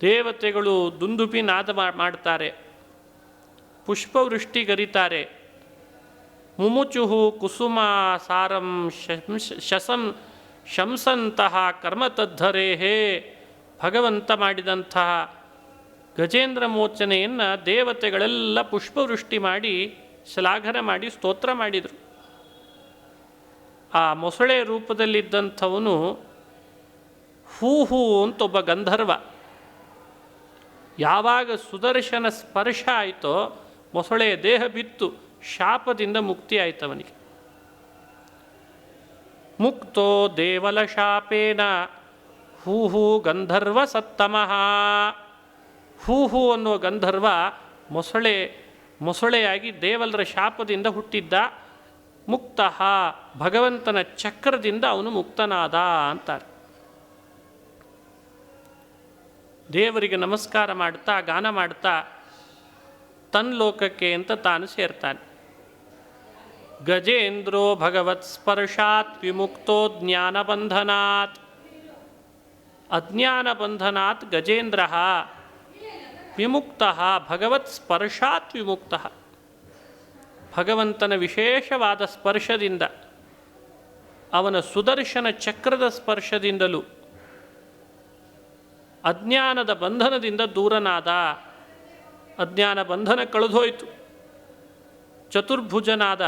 ದೇವತೆಗಳು ದುಂದುಪಿ ನಾದ ಮಾಡ್ತಾರೆ, ಪುಷ್ಪವೃಷ್ಟಿಗರಿತಾರೆ. ಮುಮುಚುಹು ಕುಸುಮ ಸಾರಂ ಶಂಸಂತಹ ಕರ್ಮತದ್ಧರೇಹೇ. ಭಗವಂತ ಮಾಡಿದಂತಹ ಗಜೇಂದ್ರ ಮೋಚನೆಯನ್ನು ದೇವತೆಗಳೆಲ್ಲ ಪುಷ್ಪವೃಷ್ಟಿ ಮಾಡಿ ಶ್ಲಾಘನೆ ಮಾಡಿ ಸ್ತೋತ್ರ ಮಾಡಿದರು. ಆ ಮೊಸಳೆ ರೂಪದಲ್ಲಿದ್ದಂಥವನು ಹೂ ಅಂತ ಒಬ್ಬ ಗಂಧರ್ವ. ಯಾವಾಗ ಸುದರ್ಶನ ಸ್ಪರ್ಶ ಆಯಿತೋ ಮೊಸಳೆಯ ದೇಹ ಬಿತ್ತು, ಶಾಪದಿಂದ ಮುಕ್ತಿ ಆಯ್ತವನಿಗೆ. ಮುಕ್ತೋ ದೇವಲ ಶಾಪೇನ ಹೂ ಗಂಧರ್ವ ಸತ್ತಮಃ. ಹೂ ಅನ್ನುವ ಗಂಧರ್ವ ಮೊಸಳೆಯಾಗಿ ದೇವಲರ ಶಾಪದಿಂದ ಹುಟ್ಟಿದ್ದ. ಮುಕ್ತಃ, ಭಗವಂತನ ಚಕ್ರದಿಂದ ಅವನು ಮುಕ್ತನಾದ ಅಂತಾರೆ. ದೇವರಿಗೆ ನಮಸ್ಕಾರ ಮಾಡ್ತಾ ಗಾನ ಮಾಡ್ತಾ ತನ್ನ ಲೋಕಕ್ಕೆ ಅಂತ ತಾನು ಸೇರ್ತಾನೆ. ಗಜೇಂದ್ರೋ ಭಗವತ್ ಸ್ಪರ್ಶಾತ್ ವಿಮುಕ್ತೋ ಜ್ಞಾನಬಂಧನಾತ್. ಅಜ್ಞಾನಬಂಧನಾತ್ ಗಜೇಂದ್ರ ವಿಮುಕ್ತ ಭಗವತ್ ಸ್ಪರ್ಶಾತ್ ವಿಮುಕ್ತ. ಭಗವಂತನ ವಿಶೇಷವಾದ ಸ್ಪರ್ಶದಿಂದ, ಅವನ ಸುದರ್ಶನ ಚಕ್ರದ ಸ್ಪರ್ಶದಿಂದಲೂ ಅಜ್ಞಾನದ ಬಂಧನದಿಂದ ದೂರನಾದ. ಅಜ್ಞಾನ ಬಂಧನ ಕಳೆದೋಯ್ತು. ಚತುರ್ಭುಜನಾದ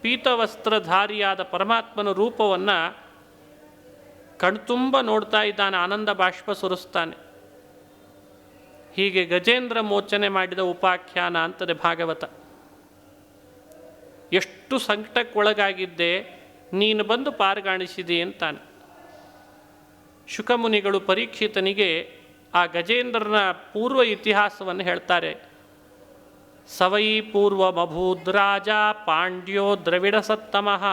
ಪೀತವಸ್ತ್ರಧಾರಿಯಾದ ಪರಮಾತ್ಮನ ರೂಪವನ್ನು ಕಣ್ತುಂಬ ನೋಡ್ತಾ ಇದ್ದಾನೆ, ಆನಂದ ಬಾಷ್ಪ ಸುರಿಸ್ತಾನೆ. ಹೀಗೆ ಗಜೇಂದ್ರ ಮೋಚನೆ ಮಾಡಿದ ಉಪಾಖ್ಯಾನ ಅಂತದೆ ಭಾಗವತ. ಎಷ್ಟು ಸಂಕಟಕ್ಕೊಳಗಾಗಿದ್ದೆ, ನೀನು ಬಂದು ಪಾರುಗಾಣಿಸಿದೆ ಅಂತಾನೆ. ಶುಕಮುನಿಗಳು ಪರೀಕ್ಷಿತನಿಗೆ ಆ ಗಜೇಂದ್ರನ ಪೂರ್ವ ಇತಿಹಾಸವನ್ನು ಹೇಳ್ತಾರೆ. ಸವೈ ಪೂರ್ವಮಭೂದ್ರಾಜ ಪಾಂಡ್ಯೋ ದ್ರವಿಡ ಸತ್ತಮಃ.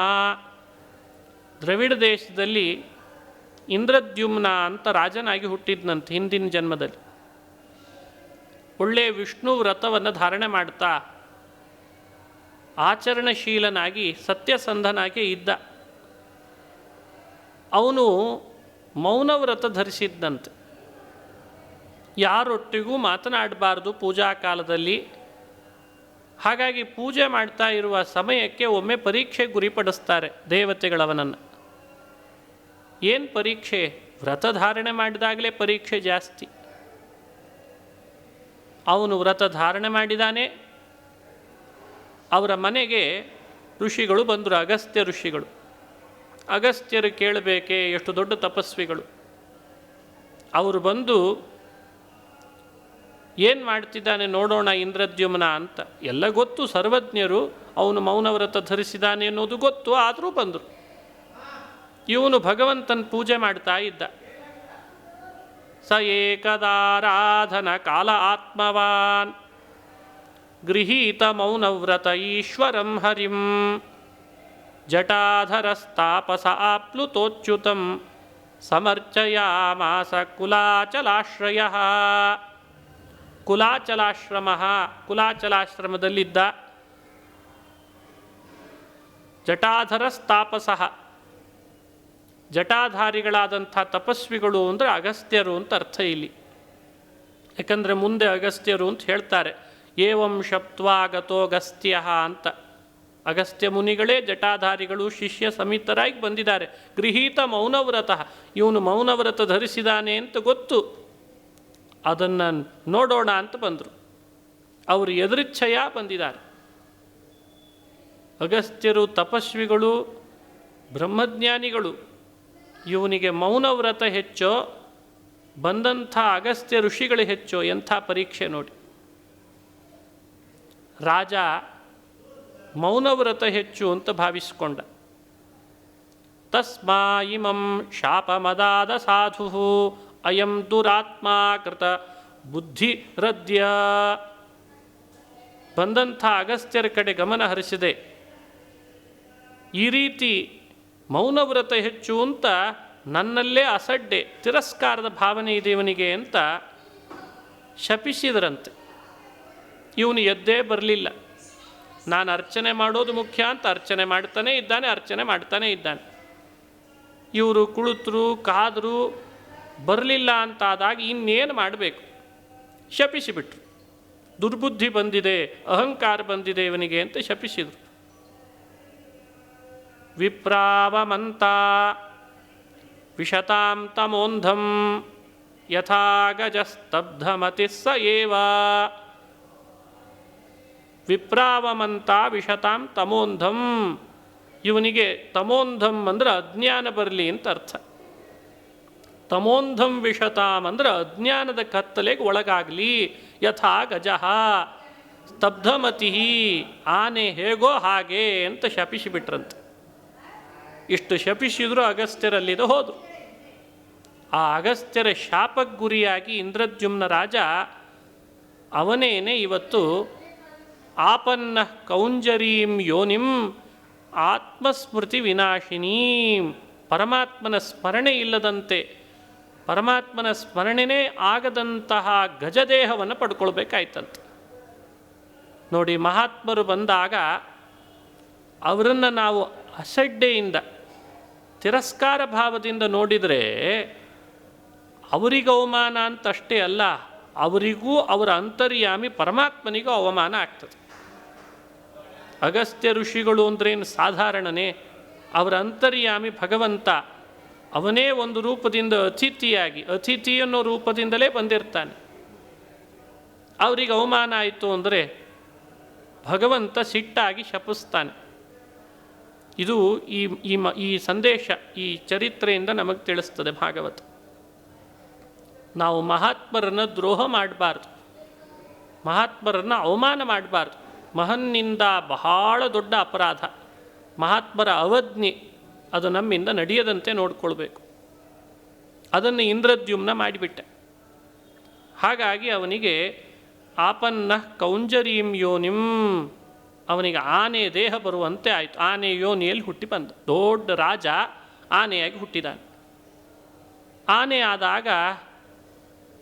ದ್ರವಿಡ ದೇಶದಲ್ಲಿ ಇಂದ್ರದ್ಯುಮ್ನ ಅಂತ ರಾಜನಾಗಿ ಹುಟ್ಟಿದ್ನಂತೆ ಹಿಂದಿನ ಜನ್ಮದಲ್ಲಿ. ಒಳ್ಳೆಯ ವಿಷ್ಣು ವ್ರತವನ್ನು ಧಾರಣೆ ಮಾಡ್ತಾ ಆಚರಣಶೀಲನಾಗಿ ಸತ್ಯಸಂಧನಾಗಿ ಇದ್ದ. ಅವನು ಮೌನವ್ರತ ಧರಿಸಿದ್ದಂತೆ. ಯಾರೊಟ್ಟಿಗೂ ಮಾತನಾಡಬಾರ್ದು ಪೂಜಾ ಕಾಲದಲ್ಲಿ. ಹಾಗಾಗಿ ಪೂಜೆ ಮಾಡ್ತಾ ಇರುವ ಸಮಯಕ್ಕೆ ಒಮ್ಮೆ ಪರೀಕ್ಷೆ ಗುರಿಪಡಿಸ್ತಾರೆ ದೇವತೆಗಳವನನ್ನು. ಏನು ಪರೀಕ್ಷೆ? ವ್ರತ ಧಾರಣೆ ಮಾಡಿದಾಗಲೇ ಪರೀಕ್ಷೆ ಜಾಸ್ತಿ. ಅವನು ವ್ರತ ಧಾರಣೆ ಮಾಡಿದಾನೆ. ಅವರ ಮನೆಗೆ ಋಷಿಗಳು ಬಂದರು, ಅಗಸ್ತ್ಯ ಋಷಿಗಳು. ಅಗಸ್ತ್ಯರು ಕೇಳಬೇಕೆ, ಎಷ್ಟು ದೊಡ್ಡ ತಪಸ್ವಿಗಳು. ಅವರು ಬಂದು ಏನು ಮಾಡ್ತಿದ್ದಾನೆ ನೋಡೋಣ ಇಂದ್ರದ್ಯುಮ್ನ ಅಂತ. ಎಲ್ಲ ಗೊತ್ತು, ಸರ್ವಜ್ಞರು. ಅವನು ಮೌನವ್ರತ ಧರಿಸಿದ್ದಾನೆ ಅನ್ನೋದು ಗೊತ್ತು, ಆದರೂ ಬಂದರು. ಇವನು ಭಗವಂತನ ಪೂಜೆ ಮಾಡ್ತಾ ಇದ್ದ. ಸ ಏಕದಾರಾಧನ ಕಾಲ ಆತ್ಮವಾನ್ ಗೃಹೀತ ಮೌನವ್ರತ ಈಶ್ವರಂ ಹರಿಂ ಜಟಾಧರಸ್ತಾಪಸ ಆಪ್ಲುತೋಚ್ಯುತಂ ಸಮರ್ಚಯಾಮಾಸ ಕುಲಾಚಲಾಶ್ರಯ. ಕುಲಾಚಲಾಶ್ರಮದಲ್ಲಿದ್ದ ಜಟಾಧರಸ್ತಾಪಸಃ. ಜಟಾಧಾರಿಗಳಾದಂಥ ತಪಸ್ವಿಗಳು ಅಂದರೆ ಅಗಸ್ತ್ಯರು ಅಂತ ಅರ್ಥ ಇಲ್ಲಿ. ಯಾಕಂದರೆ ಮುಂದೆ ಅಗಸ್ತ್ಯರು ಅಂತ ಹೇಳ್ತಾರೆ. ಏವಂ ಶಪ್ತ್ವಾಗತೋ ಗಸ್ತ್ಯ ಅಂತ. ಅಗಸ್ತ್ಯ ಮುನಿಗಳೇ ಜಟಾಧಾರಿಗಳು ಶಿಷ್ಯ ಸಮಿತರಾಗಿ ಬಂದಿದ್ದಾರೆ. ಗೃಹೀತ ಮೌನವ್ರತಃ. ಇವನು ಮೌನವ್ರತ ಧರಿಸಿದಾನೆ ಅಂತ ಗೊತ್ತು, ಅದನ್ನು ನೋಡೋಣ ಅಂತ ಬಂದರು. ಅವರು ಎದೃಚ್ಛಯ ಬಂದಿದ್ದಾರೆ. ಅಗಸ್ತ್ಯರು ತಪಸ್ವಿಗಳು, ಬ್ರಹ್ಮಜ್ಞಾನಿಗಳು. ಇವನಿಗೆ ಮೌನವ್ರತ ಹೆಚ್ಚೋ ಬಂದಂಥ ಅಗಸ್ತ್ಯ ಋಷಿಗಳು ಹೆಚ್ಚೋ? ಎಂಥ ಪರೀಕ್ಷೆ ನೋಡಿ. ರಾಜ ಮೌನವ್ರತ ಹೆಚ್ಚು ಅಂತ ಭಾವಿಸಿಕೊಂಡ. ತಸ್ಮಾ ಇಮಂ ಶಾಪಮದಾದ ಸಾಧು ಅಯಂ ದುರಾತ್ಮ ಕೃತ ಬುದ್ಧಿರದ್ಯ. ಬಂದಂಥ ಅಗಸ್ತ್ಯರ ಕಡೆ ಗಮನ ಹರಿಸಿದೆ. ಈ ರೀತಿ ಮೌನವ್ರತ ಹೆಚ್ಚು ಅಂತ ನನ್ನಲ್ಲೇ ಅಸಡ್ಡೆ, ತಿರಸ್ಕಾರದ ಭಾವನೆ ಇದೆ ಇವನಿಗೆ ಅಂತ ಶಪಿಸಿದರಂತೆ. ಇವನು ಎದ್ದೇ ಬರಲಿಲ್ಲ. ನಾನು ಅರ್ಚನೆ ಮಾಡೋದು ಮುಖ್ಯ ಅಂತ ಅರ್ಚನೆ ಮಾಡ್ತಾನೇ ಇದ್ದಾನೆ. ಇವರು ಕುಳಿತರು, ಕಾದರು, ಬರಲಿಲ್ಲ ಅಂತಾದಾಗ ಇನ್ನೇನು ಮಾಡಬೇಕು? ಶಪಿಸಿಬಿಟ್ರು. ದುರ್ಬುದ್ಧಿ ಬಂದಿದೆ, ಅಹಂಕಾರ ಬಂದಿದೆ ಇವನಿಗೆ ಅಂತ ಶಪಿಸಿದರು. ವಿಪ್ರಾವಮಂತ ವಿಶತಾಂ ತಮೋಂಧಂ ಯಥಾ ಗಜಸ್ತಬ್ಧಮತಿಃ ಸ ಏವ. ವಿಪ್ರಾವಮಂತ ವಿಶತಾಂ ತಮೋಂಧಂ. ಇವನಿಗೆ ತಮೋಂಧಂ ಅಂದ್ರೆ ಅಜ್ಞಾನ ಬರಲಿ ಅಂತ ಅರ್ಥ. ತಮೋಂಧಂ ವಿಶತಾಂ ಅಂದ್ರೆ ಅಜ್ಞಾನದ ಕತ್ತಲೆಗೆ ಒಳಗಾಗಲಿ. ಯಥಾ ಗಜಃ ಸ್ತಬ್ಧಮತಿ. ಆನೆ ಹೇಗೋ ಹಾಗೆ ಅಂತ ಶಪಿಸಿಬಿಟ್ರಂತೆ. ಇಷ್ಟು ಶಪಿಸಿದ್ರು ಅಗಸ್ತ್ಯರಲ್ಲಿದ ಹೋದರು. ಆ ಅಗಸ್ತ್ಯರ ಶಾಪಕ್ಕೆ ಗುರಿಯಾಗಿ ಇಂದ್ರದ್ಯುಮ್ನ ರಾಜ ಅವನೇನೆ ಇವತ್ತು ಆಪನ್ನ ಕೌಂಜರೀಂ ಯೋನಿಂ ಆತ್ಮಸ್ಮೃತಿ ವಿನಾಶಿನೀಂ. ಪರಮಾತ್ಮನ ಸ್ಮರಣೆ ಇಲ್ಲದಂತೆ, ಪರಮಾತ್ಮನ ಸ್ಮರಣೆನೇ ಆಗದಂತಹ ಗಜದೇಹವನ್ನು ಪಡ್ಕೊಳ್ಬೇಕಾಯ್ತಂತೆ. ನೋಡಿ, ಮಹಾತ್ಮರು ಬಂದಾಗ ಅವರನ್ನು ನಾವು ಅಸಡ್ಡೆಯಿಂದ, ತಿರಸ್ಕಾರ ಭಾವದಿಂದ ನೋಡಿದರೆ ಅವರಿಗೂ ಅವಮಾನ ಅಂತಷ್ಟೇ ಅಲ್ಲ, ಅವರಿಗೂ ಅವರ ಅಂತರ್ಯಾಮಿ ಪರಮಾತ್ಮನಿಗೂ ಅವಮಾನ ಆಗ್ತದೆ. ಅಗಸ್ತ್ಯ ಋಷಿಗಳು ಅಂದ್ರೇನು ಸಾಧಾರಣನೇ? ಅವರ ಅಂತರ್ಯಾಮಿ ಭಗವಂತ, ಅವನೇ ಒಂದು ರೂಪದಿಂದ ಅತಿಥಿಯಾಗಿ, ಅತಿಥಿ ಅನ್ನೋ ರೂಪದಿಂದಲೇ ಬಂದಿರ್ತಾನೆ. ಅವರಿಗೆ ಅವಮಾನ ಆಯಿತು ಅಂದರೆ ಭಗವಂತ ಸಿಟ್ಟಾಗಿ ಶಪಿಸ್ತಾನೆ. ಇದು ಈ ಸಂದೇಶ, ಈ ಚರಿತ್ರೆಯಿಂದ ನಮಗೆ ತಿಳಿಸ್ತದೆ ಭಾಗವತ. ನಾವು ಮಹಾತ್ಮರನ್ನು ದ್ರೋಹ ಮಾಡಬಾರ್ದು, ಮಹಾತ್ಮರನ್ನು ಅವಮಾನ ಮಾಡಬಾರ್ದು. ಮಹನ್ನಿಂದ ಬಹಳ ದೊಡ್ಡ ಅಪರಾಧ. ಮಹಾತ್ಮರ ಅವಜ್ಞೆ ಅದು ನಮ್ಮಿಂದ ನಡೆಯದಂತೆ ನೋಡಿಕೊಳ್ಬೇಕು. ಅದನ್ನು ಇಂದ್ರದ್ಯುಮ್ನ ಮಾಡಿಬಿಟ್ಟೆ. ಹಾಗಾಗಿ ಅವನಿಗೆ ಆಪನ್ನ ಕೌಂಜರೀಂ ಯೋನಿಂ, ಅವನಿಗೆ ಆನೆ ದೇಹ ಬರುವಂತೆ ಆಯಿತು. ಆನೆ ಯೋನಿಯಲ್ಲಿ ಹುಟ್ಟಿ ಬಂದ. ದೊಡ್ಡ ರಾಜ ಆನೆಯಾಗಿ ಹುಟ್ಟಿದಾನೆ. ಆನೆ ಆದಾಗ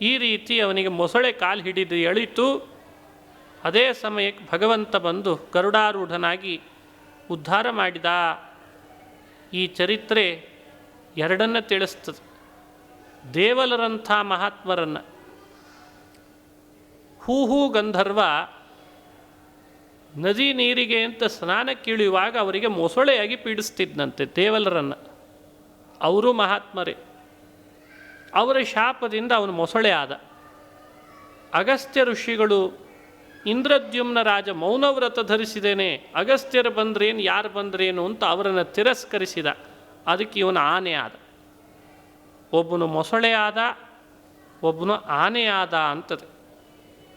ಈ ರೀತಿ ಅವನಿಗೆ ಮೊಸಳೆ ಕಾಲು ಹಿಡಿದು ಎಳಿತು. ಅದೇ ಸಮಯಕ್ಕೆ ಭಗವಂತ ಬಂದು ಗರುಡಾರೂಢನಾಗಿ ಉದ್ಧಾರ ಮಾಡಿದ. ಈ ಚರಿತ್ರೆ ಎರಡನ್ನು ತಿಳಿಸ್ತದೆ. ದೇವಲರಂಥ ಮಹಾತ್ಮರನ್ನು, ಹೂಹೂ ಗಂಧರ್ವ ನದಿ ನೀರಿಗೆ ಅಂತ ಸ್ನಾನಕ್ಕಿಳಿಯುವಾಗ ಅವರಿಗೆ ಮೊಸಳೆಯಾಗಿ ಪೀಡಿಸ್ತಿದ್ದಂತೆ ದೇವಲರನ್ನು. ಅವರು ಮಹಾತ್ಮರೇ. ಅವರ ಶಾಪದಿಂದ ಅವನು ಮೊಸಳೆ ಆದ. ಅಗಸ್ತ್ಯ ಋಷಿಗಳು, ಇಂದ್ರದ್ಯುಮ್ನ ರಾಜ ಮೌನವ್ರತ ಧರಿಸಿದ್ದೇನೆ, ಅಗಸ್ತ್ಯರು ಬಂದ್ರೇನು, ಯಾರು ಬಂದ್ರೇನು ಅಂತ ಅವರನ್ನು ತಿರಸ್ಕರಿಸಿದ. ಅದಕ್ಕೆ ಇವನು ಆನೆ ಆದ. ಒಬ್ಬನು ಮೊಸಳೆ ಆದ, ಒಬ್ಬನು ಆನೆ ಆದ ಅಂತದೆ.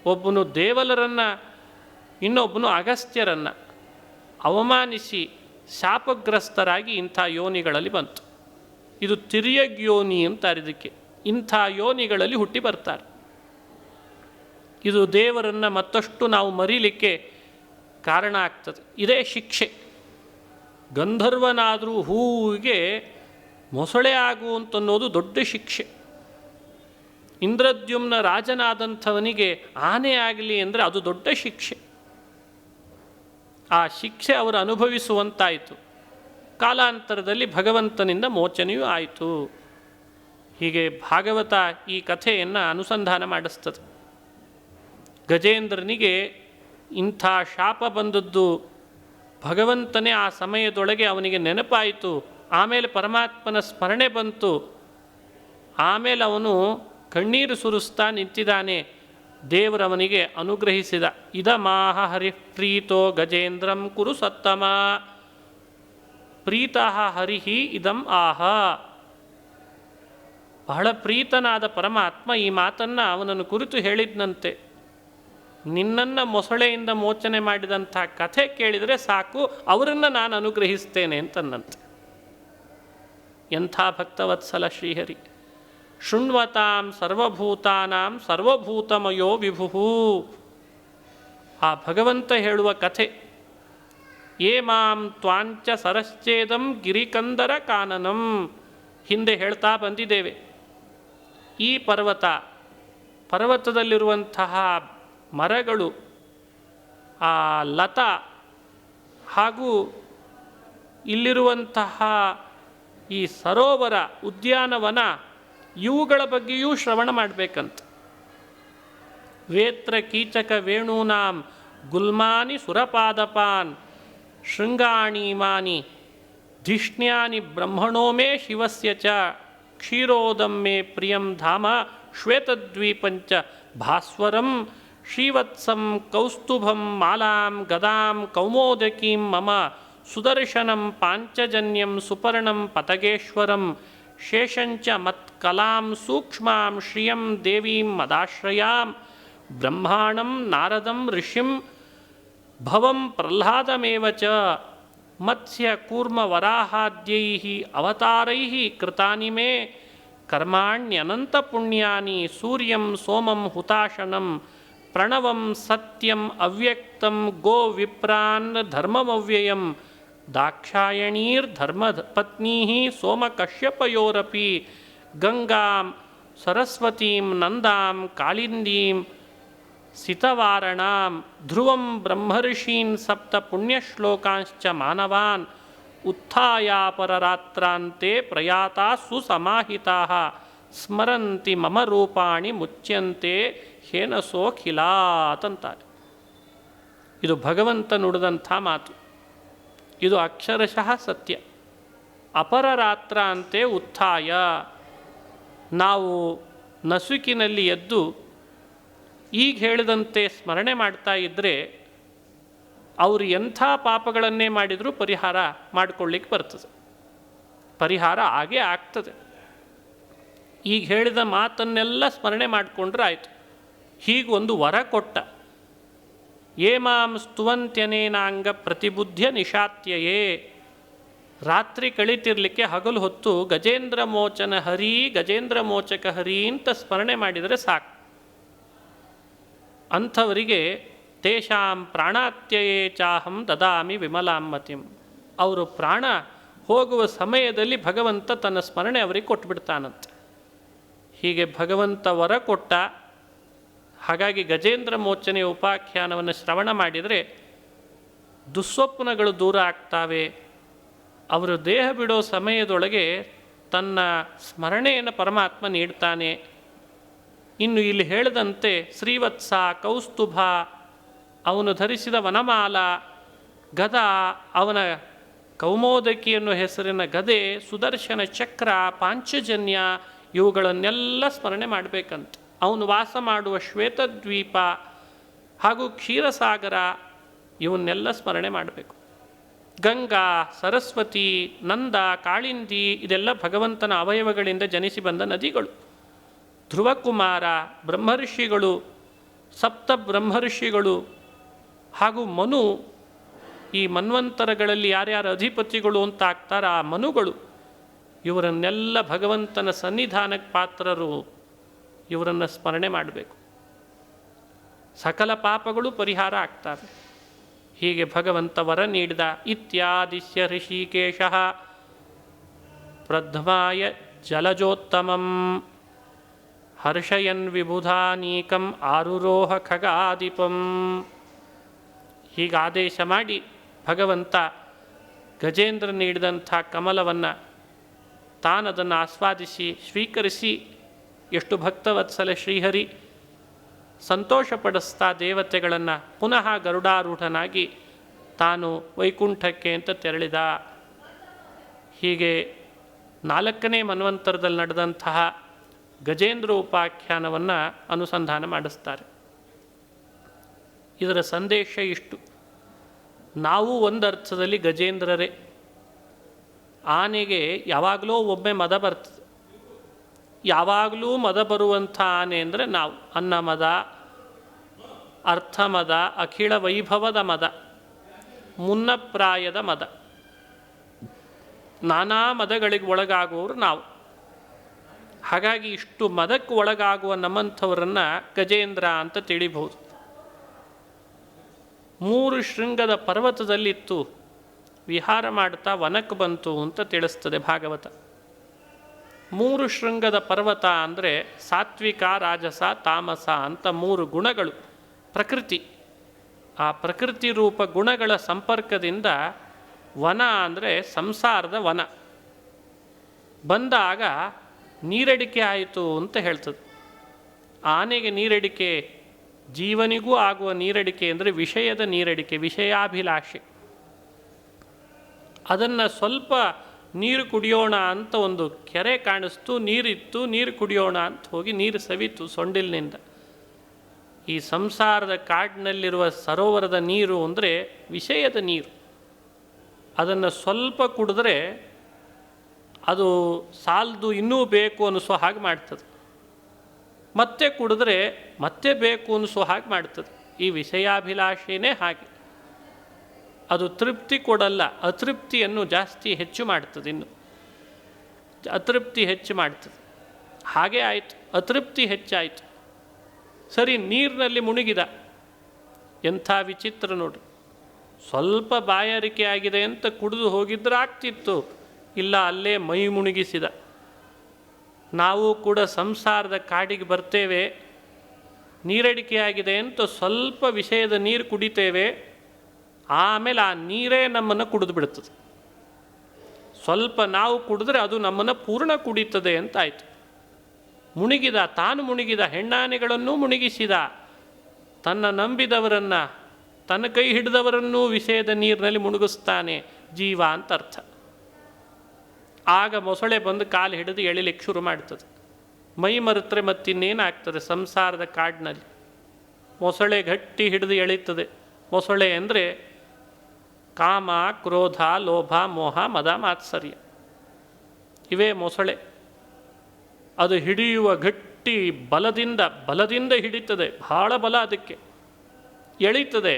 ಒಬ್ಬನು ದೇವಲರನ್ನು, ಇನ್ನೊಬ್ಬನು ಅಗಸ್ತ್ಯರನ್ನು ಅವಮಾನಿಸಿ ಶಾಪಗ್ರಸ್ತರಾಗಿ ಇಂಥ ಯೋನಿಗಳಲ್ಲಿ ಬಂತು. ಇದು ತಿರ್ಯಗ್ ಯೋನಿ ಅಂತಾರೆ ಇದಕ್ಕೆ. ಇಂಥ ಯೋನಿಗಳಲ್ಲಿ ಹುಟ್ಟಿ ಬರ್ತಾರೆ. ಇದು ದೇವರನ್ನು ಮತ್ತಷ್ಟು ನಾವು ಮರೀಲಿಕ್ಕೆ ಕಾರಣ ಆಗ್ತದೆ. ಇದೇ ಶಿಕ್ಷೆ. ಗಂಧರ್ವನಾದರೂ ಹೂವಿಗೆ ಮೊಸಳೆ ಆಗು ಅಂತನ್ನೋದು ದೊಡ್ಡ ಶಿಕ್ಷೆ. ಇಂದ್ರದ್ಯುಮ್ನ ರಾಜನಾದಂಥವನಿಗೆ ಆನೆ ಆಗಲಿ ಅಂದರೆ ಅದು ದೊಡ್ಡ ಶಿಕ್ಷೆ. ಆ ಶಿಕ್ಷೆ ಅವರು ಅನುಭವಿಸುವಂತಾಯಿತು. ಕಾಲಾಂತರದಲ್ಲಿ ಭಗವಂತನಿಂದ ಮೋಚನೆಯೂ ಆಯಿತು. ಹೀಗೆ ಭಾಗವತ ಈ ಕಥೆಯನ್ನು ಅನುಸಂಧಾನ ಮಾಡಿಸ್ತದೆ. ಗಜೇಂದ್ರನಿಗೆ ಇಂಥ ಶಾಪ ಬಂದದ್ದು ಭಗವಂತನೇ ಆ ಸಮಯದೊಳಗೆ ಅವನಿಗೆ ನೆನಪಾಯಿತು. ಆಮೇಲೆ ಪರಮಾತ್ಮನ ಸ್ಮರಣೆ ಬಂತು. ಆಮೇಲೆ ಅವನು ಕಣ್ಣೀರು ಸುರಿಸ್ತಾ ನಿಂತಿದ್ದಾನೆ. ದೇವರವನಿಗೆ ಅನುಗ್ರಹಿಸಿದ. ಇದಮಾಹ ಹರಿಪ್ರೀತೋ ಗಜೇಂದ್ರಂ ಕುರು ಸತ್ತಮ ಪ್ರೀತಃ ಹರಿಹಿ ಇದಂ ಆಹ. ಬಹಳ ಪ್ರೀತನಾದ ಪರಮಾತ್ಮ ಈ ಮಾತನ್ನು ಅವನನ್ನು ಕುರಿತು ಹೇಳಿದ್ನಂತೆ. ನಿನ್ನನ್ನು ಮೊಸಳೆಯಿಂದ ಮೋಚನೆ ಮಾಡಿದಂಥ ಕಥೆ ಕೇಳಿದರೆ ಸಾಕು, ಅವರನ್ನು ನಾನು ಅನುಗ್ರಹಿಸ್ತೇನೆ ಅಂತನ್ನಂತೆ. ಎಂಥ ಭಕ್ತವತ್ಸಲ ಶ್ರೀಹರಿ. ಶೃಣ್ವತಾಂ ಸರ್ವಭೂತಾನಾಂ ಸರ್ವಭೂತಮಯೋ ವಿಭು. ಆ ಭಗವಂತ ಹೇಳುವ ಕಥೆ. ಏ ಮಾಂ ತ್ವಾಂಚ ಸರಶ್ಚೇದಂ ಗಿರಿಕಂದರ ಕಾನನಂ. ಹಿಂದೆ ಹೇಳ್ತಾ ಬಂದಿದ್ದೇವೆ. ಈ ಪರ್ವತದಲ್ಲಿರುವಂತಹ ಮರಗಳು, ಆ ಲತಾ ಹಾಗೂ ಇಲ್ಲಿರುವಂತಹ ಈ ಸರೋವರ, ಉದ್ಯಾನವನ, ಇವುಗಳ ಬಗ್ಗೆಯೂ ಶ್ರವಣ ಮಾಡಬೇಕಂತ. ವೇತ್ರ ಕೀಚಕ ವೇಣೂನಾಂ ಗುಲ್ಮಾನಿ ಸುರಪಾದಪಾನ್ ಶೃಂಗಾಣೀಮಾನಿ ಧಿಷ್ಣ್ಯಾನಿ ಬ್ರಹ್ಮಣೋ ಮೇ ಶಿವಸ್ಯ ಚ ಕ್ಷೀರೋದಂ ಮೇ ಪ್ರಿಯಂ ಧಾಮ ಶ್ವೇತದ್ವೀಪಂಚ ಭಾಸ್ವರಂ ಶ್ರೀವತ್ಸಂ ಕೌಸ್ತುಭಂ ಮಾಲಾಂ ಗದಾಂ ಕೌಮೋದಕೀಂ ಮಮ ಸುದರ್ಶನಂ ಪಾಂಚಜನ್ಯಂ ಸುಪರ್ಣಂ ಪತಗೇಶ್ವರಂ ಶೇಷಂಚ ಮತ್ಕಲಾಂ ಸೂಕ್ಷ್ಮಾಂ ಶ್ರಿಯಂ ದೇವೀಂ ಮದಾಶ್ರಯಾಂ ಬ್ರಹ್ಮಾಣಂ ನಾರದಂ ಋಷಿಂ ಭವಂ ಪ್ರಹ್ಲಾದಮೇವ ಚ ಮತ್ಸ್ಯ ಕೂರ್ಮ ವರಾಹಾದ್ಯೈಃ ಅವತಾರೈಃ ಕೃತಾನಿ ಮೇ ಕರ್ಮಾಣ್ಯನಂತ ಪುಣ್ಯಾನಿ ಸೂರ್ಯಂ ಸೋಮಂ ಹುತಾಶನಂ ಪ್ರಣವಂ ಸತ್ಯಂ ಅವ್ಯಕ್ತಂ ಗೋ ವಿಪ್ರಾನ್ ಧರ್ಮಮವ್ಯಯಂ ದಾಕ್ಷಾಯಣೀರ್ಧರ್ಮಪತ್ನೀ ಸೋಮಕಶ್ಯಪಯೋರಪಿ ಗಂಗಾಂ ಸರಸ್ವತೀಂ ನಂದಾಂ ಕಾಳಿಂದೀಂ ಸಿತವಾರಣಾಂ ಧ್ರುವಂ ಬ್ರಹ್ಮರ್ಷೀನ್ ಸಪ್ತ ಪುಣ್ಯಶ್ಲೋಕಾಂಶ್ಚ ಮಾನವಾನ್ ಉತ್ಥಾಯಾಪರರಾತ್ರಾಂತೆ ಪ್ರಯಾತಾ ಸುಸಮಾಹಿತಾಃ ಸ್ಮರಂತಿ ಮಮ ರೂಪಾಣಿ ಮುಚ್ಯಂತೆ ಹೇನಸೋಖಿಲಾತ್ ಅಂತಾರೆ. ಇದು ಭಗವಂತ ನುಡಿದಂಥ ಮಾತು. ಇದು ಅಕ್ಷರಶಃ ಸತ್ಯ. ಅಪರರಾತ್ರ ಅಂತೆ ಉತ್ಥಾಯ. ನಾವು ನಸುಕಿನಲ್ಲಿ ಎದ್ದು ಈಗ ಹೇಳಿದಂತೆ ಸ್ಮರಣೆ ಮಾಡ್ತಾ ಇದ್ದರೆ ಅವರು ಎಂಥ ಪಾಪಗಳನ್ನೇ ಮಾಡಿದರೂ ಪರಿಹಾರ ಮಾಡಿಕೊಳ್ಳಿಕ್ಕೆ ಬರ್ತದೆ. ಪರಿಹಾರ ಆಗೇ ಆಗ್ತದೆ. ಈಗ ಹೇಳಿದ ಮಾತನ್ನೆಲ್ಲ ಸ್ಮರಣೆ ಮಾಡಿಕೊಂಡ್ರೆ ಆಯಿತು. ಹೀಗೊಂದು ವರ ಕೊಟ್ಟ. ಏ ಮಾಂ ಸ್ತುವಂತ್ಯನೇನಾಂಗ ಪ್ರತಿಬುದ್ಧ್ಯ ನಿಶಾತ್ಯಯೇ. ರಾತ್ರಿ ಕಳೀತಿರ್ಲಿಕ್ಕೆ ಹಗಲು ಹೊತ್ತು ಗಜೇಂದ್ರ ಮೋಚನ ಹರಿ ಗಜೇಂದ್ರ ಮೋಚಕ ಹರಿ ಅಂತ ಸ್ಮರಣೆ ಮಾಡಿದರೆ ಸಾಕು. ಅಂಥವರಿಗೆ ತೇಷಾಂ ಪ್ರಾಣಾತ್ಯಯೇ ಚಾಹಂ ದದಾಮಿ ವಿಮಲಾಂ ಮತಿಂ. ಅವರು ಪ್ರಾಣ ಹೋಗುವ ಸಮಯದಲ್ಲಿ ಭಗವಂತ ತನ್ನ ಸ್ಮರಣೆ ಅವರಿಗೆ ಕೊಟ್ಟುಬಿಡ್ತಾನಂತೆ. ಹೀಗೆ ಭಗವಂತ ವರ ಕೊಟ್ಟ. ಹಾಗಾಗಿ ಗಜೇಂದ್ರ ಮೋಚನೆಯ ಉಪಾಖ್ಯಾನವನ್ನು ಶ್ರವಣ ಮಾಡಿದರೆ ದುಸ್ವಪ್ನಗಳು ದೂರ ಆಗ್ತಾವೆ. ಅವರು ದೇಹ ಬಿಡೋ ಸಮಯದೊಳಗೆ ತನ್ನ ಸ್ಮರಣೆಯನ್ನು ಪರಮಾತ್ಮ ನೀಡ್ತಾನೆ. ಇನ್ನು ಇಲ್ಲಿ ಹೇಳಿದಂತೆ ಶ್ರೀವತ್ಸ, ಕೌಸ್ತುಭ, ಅವನು ಧರಿಸಿದ ವನಮಾಲ, ಗದ, ಅವನ ಕೌಮೋದಕಿ ಅನ್ನೋ ಹೆಸರಿನ ಗದೆ, ಸುದರ್ಶನ ಚಕ್ರ, ಪಾಂಚಜನ್ಯ, ಇವುಗಳನ್ನೆಲ್ಲ ಸ್ಮರಣೆ ಮಾಡಬೇಕಂತೆ. ಅವನು ವಾಸ ಮಾಡುವ ಶ್ವೇತದ್ವೀಪ ಹಾಗೂ ಕ್ಷೀರಸಾಗರ ಇವನ್ನೆಲ್ಲ ಸ್ಮರಣೆ ಮಾಡಬೇಕು. ಗಂಗಾ, ಸರಸ್ವತಿ, ನಂದ, ಕಾಳಿಂದಿ ಇದೆಲ್ಲ ಭಗವಂತನ ಅವಯವಗಳಿಂದ ಜನಿಸಿ ಬಂದ ನದಿಗಳು. ಧ್ರುವಕುಮಾರ, ಬ್ರಹ್ಮರ್ಷಿಗಳು, ಸಪ್ತ ಬ್ರಹ್ಮರ್ಷಿಗಳು ಹಾಗೂ ಮನು, ಈ ಮನ್ವಂತರಗಳಲ್ಲಿ ಯಾರ್ಯಾರು ಅಧಿಪತಿಗಳು ಅಂತ ಆಗ್ತಾರ ಆ ಮನುಗಳು, ಇವರನ್ನೆಲ್ಲ ಭಗವಂತನ ಸನ್ನಿಧಾನಕ್ಕೆ ಪಾತ್ರರು. ಇವರನ್ನು ಸ್ಮರಣೆ ಮಾಡಬೇಕು. ಸಕಲ ಪಾಪಗಳು ಪರಿಹಾರ ಆಗ್ತವೆ. ಹೀಗೆ ಭಗವಂತ ವರ ನೀಡಿದ. ಇತ್ಯಾದಿಶ್ಯ ಋಷಿಕೇಶ ಪ್ರಧ್ಮಾಯ ಜಲಜೋತ್ತಮಂ ಹರ್ಷಯನ್ ವಿಬುಧಾನೀಕಂ ಆರುರೋಹ ಖಗಾಧಿಪಂ. ಹೀಗೆ ಆದೇಶ ಮಾಡಿ ಭಗವಂತ ಗಜೇಂದ್ರ ನೀಡಿದಂಥ ಕಮಲವನ್ನು ತಾನದನ್ನು ಆಸ್ವಾದಿಸಿ ಸ್ವೀಕರಿಸಿ ಎಷ್ಟು ಭಕ್ತವತ್ಸಲ ಶ್ರೀಹರಿ ಸಂತೋಷಪಡಿಸ್ತಾ ದೇವತೆಗಳನ್ನು ಪುನಃ ಗರುಡಾರೂಢನಾಗಿ ತಾನು ವೈಕುಂಠಕ್ಕೆ ಅಂತ ತೆರಳಿದ. ಹೀಗೆ 4ನೇ ಮನ್ವಂತರದಲ್ಲಿ ನಡೆದಂತಹ ಗಜೇಂದ್ರ ಉಪಾಖ್ಯಾನವನ್ನು ಅನುಸಂಧಾನ ಮಾಡಿಸ್ತಾರೆ. ಇದರ ಸಂದೇಶ ಇಷ್ಟು: ನಾವು ಒಂದರ್ಥದಲ್ಲಿ ಗಜೇಂದ್ರರೇ. ಆನೆಗೆ ಯಾವಾಗಲೂ ಒಮ್ಮೆ ಮದ ಬರ್ತದೆ. ಯಾವಾಗಲೂ ಮದ ಬರುವಂಥ ಆನೆ ಅಂದರೆ ನಾವು. ಅನ್ನಮದ, ಅರ್ಥಮದ, ಅಖಿಳ ವೈಭವದ ಮದ, ಮುನ್ನಪ್ರಾಯದ ಮದ, ನಾನಾ ಮದಗಳಿಗೆ ಒಳಗಾಗುವವರು ನಾವು. ಹಾಗಾಗಿ ಇಷ್ಟು ಮದಕ್ಕೆ ಒಳಗಾಗುವ ನಮ್ಮಂಥವರನ್ನು ಗಜೇಂದ್ರ ಅಂತ ತಿಳಿಬಹುದು. 3 ಶೃಂಗದ ಪರ್ವತದಲ್ಲಿತ್ತು, ವಿಹಾರ ಮಾಡ್ತಾ ವನಕ್ಕೆ ಬಂತು ಅಂತ ತಿಳಿಸ್ತದೆ ಭಾಗವತ. 3 ಶೃಂಗದ ಪರ್ವತ ಅಂದರೆ ಸಾತ್ವಿಕ, ರಾಜಸ, ತಾಮಸ ಅಂತ 3 ಗುಣಗಳು ಪ್ರಕೃತಿ. ಆ ಪ್ರಕೃತಿ ರೂಪ ಗುಣಗಳ ಸಂಪರ್ಕದಿಂದ ವನ ಅಂದರೆ ಸಂಸಾರದ ವನ ಬಂದಾಗ ನೀರಡಿಕೆ ಆಯಿತು ಅಂತ ಹೇಳ್ತದೆ. ಆನೆಗೆ ನೀರಡಿಕೆ, ಜೀವನಿಗೂ ಆಗುವ ನೀರಡಿಕೆ ಅಂದರೆ ವಿಷಯದ ನೀರಡಿಕೆ, ವಿಷಯಾಭಿಲಾಷೆ. ಅದನ್ನು ಸ್ವಲ್ಪ ನೀರು ಕುಡಿಯೋಣ ಅಂತ ಒಂದು ಕೆರೆ ಕಾಣಿಸ್ತು, ನೀರಿತ್ತು, ನೀರು ಕುಡಿಯೋಣ ಅಂತ ಹೋಗಿ ನೀರು ಸವಿತು ಸೊಂಡಿಲಿನಿಂದ. ಈ ಸಂಸಾರದ ಕಾಡಿನಲ್ಲಿರುವ ಸರೋವರದ ನೀರು ಅಂದರೆ ವಿಷಯದ ನೀರು. ಅದನ್ನು ಸ್ವಲ್ಪ ಕುಡಿದ್ರೆ ಅದು ಸಾಲದು, ಇನ್ನೂ ಬೇಕು ಅನ್ನಿಸೋ ಹಾಗೆ ಮಾಡ್ತದೆ. ಮತ್ತೆ ಕುಡಿದ್ರೆ ಮತ್ತೆ ಬೇಕು ಅನ್ನಿಸೋ ಹಾಗೆ ಮಾಡ್ತದೆ. ಈ ವಿಷಯಾಭಿಲಾಷೆಯೇ ಹಾಗೆ. ಅದು ತೃಪ್ತಿ ಕೊಡಲ್ಲ, ಅತೃಪ್ತಿಯನ್ನು ಜಾಸ್ತಿ ಹೆಚ್ಚು ಮಾಡ್ತದೆ. ಇನ್ನು ಅತೃಪ್ತಿ ಹೆಚ್ಚು ಮಾಡ್ತದೆ. ಹಾಗೇ ಆಯಿತು, ಅತೃಪ್ತಿ ಹೆಚ್ಚಾಯಿತು. ಸರಿ, ನೀರಿನಲ್ಲಿ ಮುಳುಗಿದ. ಎಂಥ ವಿಚಿತ್ರ ನೋಡಿ. ಸ್ವಲ್ಪ ಬಾಯಾರಿಕೆ ಆಗಿದೆ ಅಂತ ಕುಡಿದು ಹೋಗಿದ್ರೆ ಆಗ್ತಿತ್ತು, ಇಲ್ಲ ಅಲ್ಲೇ ಮೈ ಮುಳುಗಿಸಿದ. ನಾವು ಕೂಡ ಸಂಸಾರದ ಕಾಡಿಗೆ ಬರ್ತೇವೆ, ನೀರಡಿಕೆ ಆಗಿದೆ ಅಂತ ಸ್ವಲ್ಪ ವಿಷಯದ ನೀರು ಕುಡಿತೇವೆ, ಆಮೇಲೆ ಆ ನೀರೇ ನಮ್ಮನ್ನು ಕುಡಿದು ಬಿಡ್ತದೆ. ಸ್ವಲ್ಪ ನಾವು ಕುಡಿದ್ರೆ ಅದು ನಮ್ಮನ್ನು ಪೂರ್ಣ ಕುಡಿತದೆ ಅಂತ ಆಯಿತು. ಮುಳುಗಿದ, ತಾನು ಮುಳುಗಿದ, ಹೆಣ್ಣಾನೆಗಳನ್ನೂ ಮುಳುಗಿಸಿದ, ತನ್ನ ನಂಬಿದವರನ್ನು, ತನ್ನ ಕೈ ಹಿಡಿದವರನ್ನೂ ವಿಷಯದ ನೀರಿನಲ್ಲಿ ಮುಳುಗಿಸ್ತಾನೆ ಜೀವ ಅಂತ ಅರ್ಥ. ಆಗ ಮೊಸಳೆ ಬಂದು ಕಾಲು ಹಿಡಿದು ಎಳಿಲಿಕ್ಕೆ ಶುರು ಮಾಡ್ತದೆ. ಮೈ ಮರೆತರೆ ಮತ್ತಿನ್ನೇನಾಗ್ತದೆ ಸಂಸಾರದ ಕಾಡಿನಲ್ಲಿ? ಮೊಸಳೆ ಗಟ್ಟಿ ಹಿಡಿದು ಎಳೀತದೆ. ಮೊಸಳೆ ಅಂದರೆ ಕಾಮ, ಕ್ರೋಧ, ಲೋಭ, ಮೋಹ, ಮದ, ಮಾತ್ಸರ್ಯ. ಇವೇ ಮೊಸಳೆ. ಅದು ಹಿಡಿಯುವ ಗಟ್ಟಿ ಬಲದಿಂದ ಹಿಡಿತದೆ. ಬಹಳ ಬಲ ಅದಕ್ಕೆ. ಎಳೀತದೆ,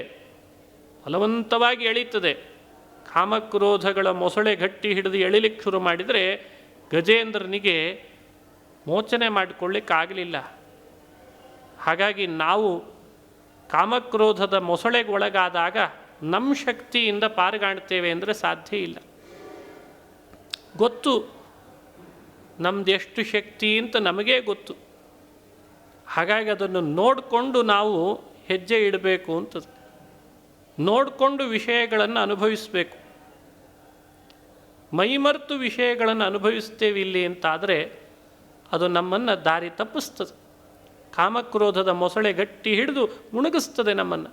ಬಲವಂತವಾಗಿ ಎಳೀತದೆ. ಕಾಮಕ್ರೋಧಗಳ ಮೊಸಳೆ ಗಟ್ಟಿ ಹಿಡಿದು ಎಳಿಲಿಕ್ಕೆ ಶುರು ಮಾಡಿದರೆ ಗಜೇಂದ್ರನಿಗೆ ಮೋಚನೆ ಮಾಡಿಕೊಳ್ಳಿಕ್ಕಾಗಲಿಲ್ಲ. ಹಾಗಾಗಿ ನಾವು ಕಾಮಕ್ರೋಧದ ಮೊಸಳೆಗೆ ಒಳಗಾದಾಗ ನಮ್ಮ ಶಕ್ತಿಯಿಂದ ಪಾರುಗಾಣ್ತೇವೆ ಅಂದರೆ ಸಾಧ್ಯ ಇಲ್ಲ. ಗೊತ್ತು ನಮ್ಮದೆಷ್ಟು ಶಕ್ತಿ ಅಂತ ನಮಗೇ ಗೊತ್ತು. ಹಾಗಾಗಿ ಅದನ್ನು ನೋಡಿಕೊಂಡು ನಾವು ಹೆಜ್ಜೆ ಇಡಬೇಕು ಅಂತದ್ದು. ನೋಡಿಕೊಂಡು ವಿಷಯಗಳನ್ನು ಅನುಭವಿಸಬೇಕು. ಮೈಮರೆತು ವಿಷಯಗಳನ್ನು ಅನುಭವಿಸ್ತೇವೆ ಇಲ್ಲಿ ಅಂತಾದರೆ ಅದು ನಮ್ಮನ್ನು ದಾರಿ ತಪ್ಪಿಸ್ತದೆ. ಕಾಮಕ್ರೋಧದ ಮೊಸಳೆ ಗಟ್ಟಿ ಹಿಡಿದು ಮುಳುಗಿಸ್ತದೆ ನಮ್ಮನ್ನು.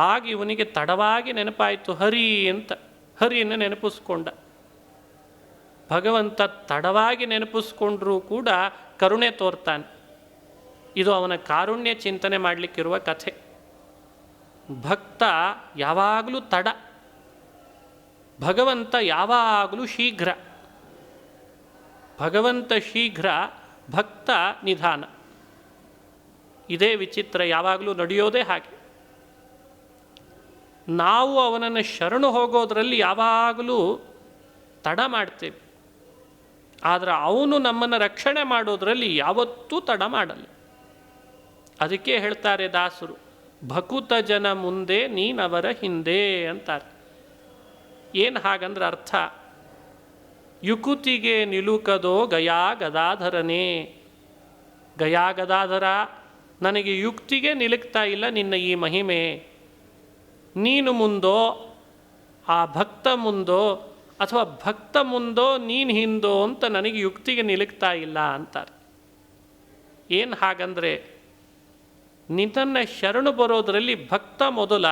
ಆಗ ಇವನಿಗೆ ತಡವಾಗಿ ನೆನಪಾಯಿತು ಹರಿ ಅಂತ. ಹರಿಯನ್ನು ನೆನಪಿಸ್ಕೊಂಡ. ಭಗವಂತ ತಡವಾಗಿ ನೆನಪಿಸ್ಕೊಂಡ್ರೂ ಕೂಡ ಕರುಣೆ ತೋರ್ತಾನೆ. ಇದು ಅವನ ಕಾರುಣ್ಯ ಚಿಂತನೆ ಮಾಡಲಿಕ್ಕಿರುವ ಕಥೆ. ಭಕ್ತ ಯಾವಾಗಲೂ ತಡ, ಭಗವಂತ ಯಾವಾಗಲೂ ಶೀಘ್ರ. ಭಗವಂತ ಶೀಘ್ರ, ಭಕ್ತ ನಿಧಾನ. ಇದೇ ವಿಚಿತ್ರ, ಯಾವಾಗಲೂ ನಡೆಯೋದೇ ಹಾಗೆ. ನಾವು ಅವನನ್ನು ಶರಣು ಹೋಗೋದರಲ್ಲಿ ಯಾವಾಗಲೂ ತಡ ಮಾಡ್ತೇವೆ, ಆದರೆ ಅವನು ನಮ್ಮನ್ನು ರಕ್ಷಣೆ ಮಾಡೋದರಲ್ಲಿ ಯಾವತ್ತೂ ತಡ ಮಾಡಲ್ಲ. ಅದಕ್ಕೆ ಹೇಳ್ತಾರೆ ದಾಸರು, ಭಕುತ ಜನ ಮುಂದೆ ನೀನವರ ಹಿಂದೆ ಅಂತಾರೆ. ಏನು ಹಾಗಂದ್ರೆ ಅರ್ಥ, ಯುಕುತಿಗೆ ನಿಲುಕದೋ ಗಯಾ ಗದಾಧರನೇ. ಗಯಾ ಗದಾಧರ, ನನಗೆ ಯುಕ್ತಿಗೆ ನಿಲುಕ್ತಾ ಇಲ್ಲ ನಿನ್ನ ಈ ಮಹಿಮೆ. ನೀನು ಮುಂದೋ ಆ ಭಕ್ತ ಮುಂದೋ ಅಥವಾ ಭಕ್ತ ಮುಂದೋ ನೀನು ಹಿಂದೋ ಅಂತ ನನಗೆ ಯುಕ್ತಿಗೆ ನಿಲುಕ್ತಾ ಇಲ್ಲ ಅಂತಾರೆ. ಏನು ಹಾಗಂದರೆ, ನಿನ್ನನ್ನು ಶರಣು ಬರೋದರಲ್ಲಿ ಭಕ್ತ ಮೊದಲ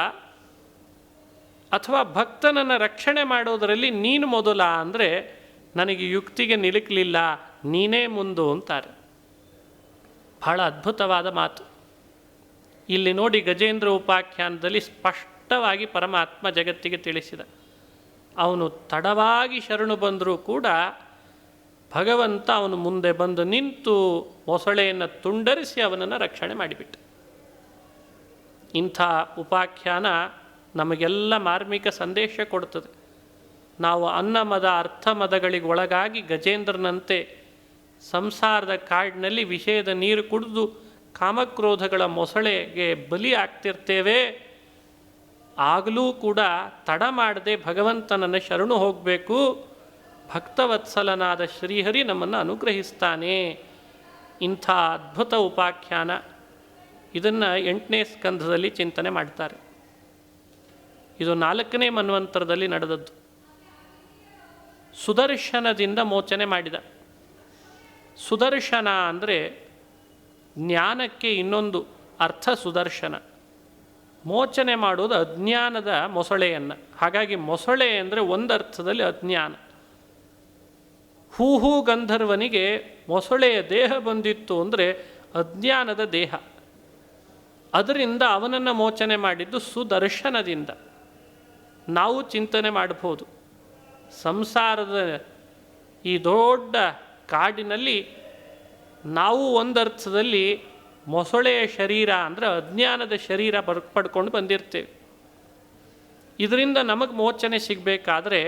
ಅಥವಾ ಭಕ್ತನನ್ನು ರಕ್ಷಣೆ ಮಾಡೋದರಲ್ಲಿ ನೀನು ಮೊದಲ ಅಂದರೆ ನನಗೆ ಯುಕ್ತಿಗೆ ನಿಲುಕಲಿಲ್ಲ, ನೀನೇ ಮುಂದು ಅಂತಾರೆ. ಬಹಳ ಅದ್ಭುತವಾದ ಮಾತು. ಇಲ್ಲಿ ನೋಡಿ, ಗಜೇಂದ್ರ ಉಪಾಖ್ಯಾನದಲ್ಲಿ ಸ್ಪಷ್ಟವಾಗಿ ಪರಮಾತ್ಮ ಜಗತ್ತಿಗೆ ತಿಳಿಸಿದ. ಅವನು ತಡವಾಗಿ ಶರಣು ಬಂದರೂ ಕೂಡ ಭಗವಂತ ಅವನು ಮುಂದೆ ಬಂದು ನಿಂತು ಮೊಸಳೆಯನ್ನು ತುಂಡರಿಸಿ ಅವನನ್ನು ರಕ್ಷಣೆ ಮಾಡಿಬಿಟ್ಟ. ಇಂಥ ಉಪಾಖ್ಯಾನ ನಮಗೆಲ್ಲ ಮಾರ್ಮಿಕ ಸಂದೇಶ ಕೊಡ್ತದೆ. ನಾವು ಅನ್ನಮದ ಅರ್ಥಮದಗಳಿಗೆ ಒಳಗಾಗಿ ಗಜೇಂದ್ರನಂತೆ ಸಂಸಾರದ ಕಾಡಿನಲ್ಲಿ ವಿಷಯದ ನೀರು ಕುಡಿದು ಕಾಮಕ್ರೋಧಗಳ ಮೊಸಳೆಗೆ ಬಲಿ ಆಗ್ತಿರ್ತೇವೆ. ಆಗಲೂ ಕೂಡ ತಡ ಮಾಡದೆ ಭಗವಂತನನ್ನು ಶರಣು ಹೋಗಬೇಕು. ಭಕ್ತವತ್ಸಲನಾದ ಶ್ರೀಹರಿ ನಮ್ಮನ್ನು ಅನುಗ್ರಹಿಸ್ತಾನೆ. ಇಂಥ ಅದ್ಭುತ ಉಪಾಖ್ಯಾನ. ಇದನ್ನು 8ನೇ ಸ್ಕಂಧದಲ್ಲಿ ಚಿಂತನೆ ಮಾಡ್ತಾರೆ. ಇದು 4ನೇ ಮನ್ವಂತರದಲ್ಲಿ ನಡೆದದ್ದು. ಸುದರ್ಶನದಿಂದ ಮೋಚನೆ ಮಾಡಿದ. ಸುದರ್ಶನ ಅಂದರೆ ಜ್ಞಾನಕ್ಕೆ ಇನ್ನೊಂದು ಅರ್ಥ ಸುದರ್ಶನ. ಮೋಚನೆ ಮಾಡೋದು ಅಜ್ಞಾನದ ಮೊಸಳೆಯನ್ನು. ಹಾಗಾಗಿ ಮೊಸಳೆ ಅಂದರೆ ಒಂದರ್ಥದಲ್ಲಿ ಅಜ್ಞಾನ. ಹೂಹೂ ಗಂಧರ್ವನಿಗೆ ಮೊಸಳೆಯ ದೇಹ ಬಂದಿತ್ತು ಅಂದರೆ ಅಜ್ಞಾನದ ದೇಹ. ಅದರಿಂದ ಅವನನ್ನು ಮೋಚನೆ ಮಾಡಿದ್ದು ಸುದರ್ಶನದಿಂದ. ನಾವು ಚಿಂತನೆ ಮಾಡಬಹುದು, ಸಂಸಾರದ ಈ ದೊಡ್ಡ ಕಾಡಿನಲ್ಲಿ ನಾವು ಒಂದರ್ಥದಲ್ಲಿ ಮೊಸಳೆಯ ಶರೀರ ಅಂದರೆ ಅಜ್ಞಾನದ ಶರೀರ ಪಡ್ಕೊಂಡು ಬಂದಿರ್ತೇವೆ. ಇದರಿಂದ ನಮಗೆ ಮೋಚನೆ ಸಿಗಬೇಕಾದ್ರೆ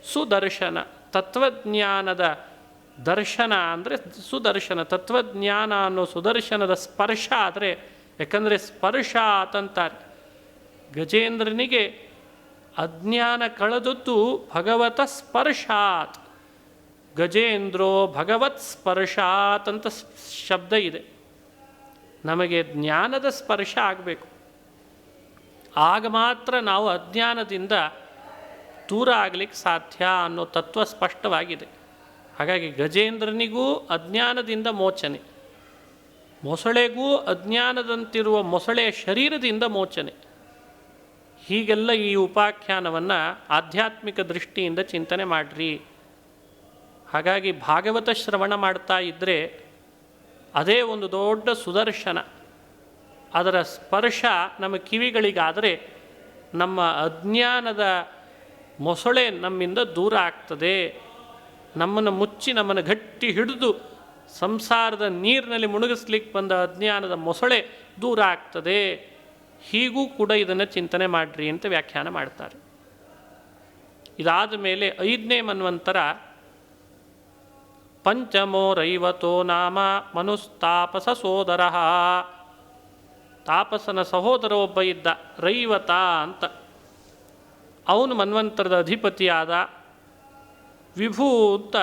ಸುದರ್ಶನ, ತತ್ವಜ್ಞಾನದ ದರ್ಶನ ಅಂದರೆ ಸುದರ್ಶನ. ತತ್ವಜ್ಞಾನ ಅನ್ನೋ ಸುದರ್ಶನದ ಸ್ಪರ್ಶ ಆದರೆ, ಯಾಕಂದರೆ ಸ್ಪರ್ಶ ಅಂತಂತಾರೆ. ಗಜೇಂದ್ರನಿಗೆ ಅಜ್ಞಾನ ಕಳೆದದ್ದು ಭಗವತ ಸ್ಪರ್ಶಾತ್. ಗಜೇಂದ್ರೋ ಭಗವತ್ ಸ್ಪರ್ಶಾತ್ ಅಂತ ಶಬ್ದ ಇದೆ. ನಮಗೆ ಜ್ಞಾನದ ಸ್ಪರ್ಶ ಆಗಬೇಕು. ಆಗ ಮಾತ್ರ ನಾವು ಅಜ್ಞಾನದಿಂದ ದೂರ ಆಗಲಿಕ್ಕೆ ಸಾಧ್ಯ ಅನ್ನೋ ತತ್ವ ಸ್ಪಷ್ಟವಾಗಿದೆ. ಹಾಗಾಗಿ ಗಜೇಂದ್ರನಿಗೂ ಅಜ್ಞಾನದಿಂದ ಮೋಚನೆ, ಮೊಸಳೆಗೂ ಅಜ್ಞಾನದಂತಿರುವ ಮೊಸಳೆಯ ಶರೀರದಿಂದ ಮೋಚನೆ. ಹೀಗೆಲ್ಲ ಈ ಉಪಾಖ್ಯಾನವನ್ನು ಆಧ್ಯಾತ್ಮಿಕ ದೃಷ್ಟಿಯಿಂದ ಚಿಂತನೆ ಮಾಡಿರಿ. ಹಾಗಾಗಿ ಭಾಗವತ ಶ್ರವಣ ಮಾಡ್ತಾ ಇದ್ದರೆ ಅದೇ ಒಂದು ದೊಡ್ಡ ಸುದರ್ಶನ. ಅದರ ಸ್ಪರ್ಶ ನಮ್ಮ ಕಿವಿಗಳಿಗಾದರೆ ನಮ್ಮ ಅಜ್ಞಾನದ ಮೊಸಳೆ ನಮ್ಮಿಂದ ದೂರ ಆಗ್ತದೆ. ನಮ್ಮನ್ನು ಮುಚ್ಚಿ ನಮ್ಮನ್ನು ಗಟ್ಟಿ ಹಿಡಿದು ಸಂಸಾರದ ನೀರಿನಲ್ಲಿ ಮುಳುಗಿಸ್ಲಿಕ್ಕೆ ಬಂದ ಅಜ್ಞಾನದ ಮೊಸಳೆ ದೂರ ಆಗ್ತದೆ. ಹೀಗೂ ಕೂಡ ಇದನ್ನು ಚಿಂತನೆ ಮಾಡಿರಿ ಅಂತ ವ್ಯಾಖ್ಯಾನ ಮಾಡ್ತಾರೆ. ಇದಾದ ಮೇಲೆ 5ನೇ ಮನ್ವಂತರ ಪಂಚಮೋ ರೈವತೋ ನಾಮ ಮನುಸ್ತಾಪಸ ಸೋದರ. ತಾಪಸನ ಸಹೋದರ ಒಬ್ಬ ಇದ್ದ, ರೈವತ ಅಂತ. ಅವನು ಮನ್ವಂತರದ ಅಧಿಪತಿಯಾದ. ವಿಭು ಅಂತ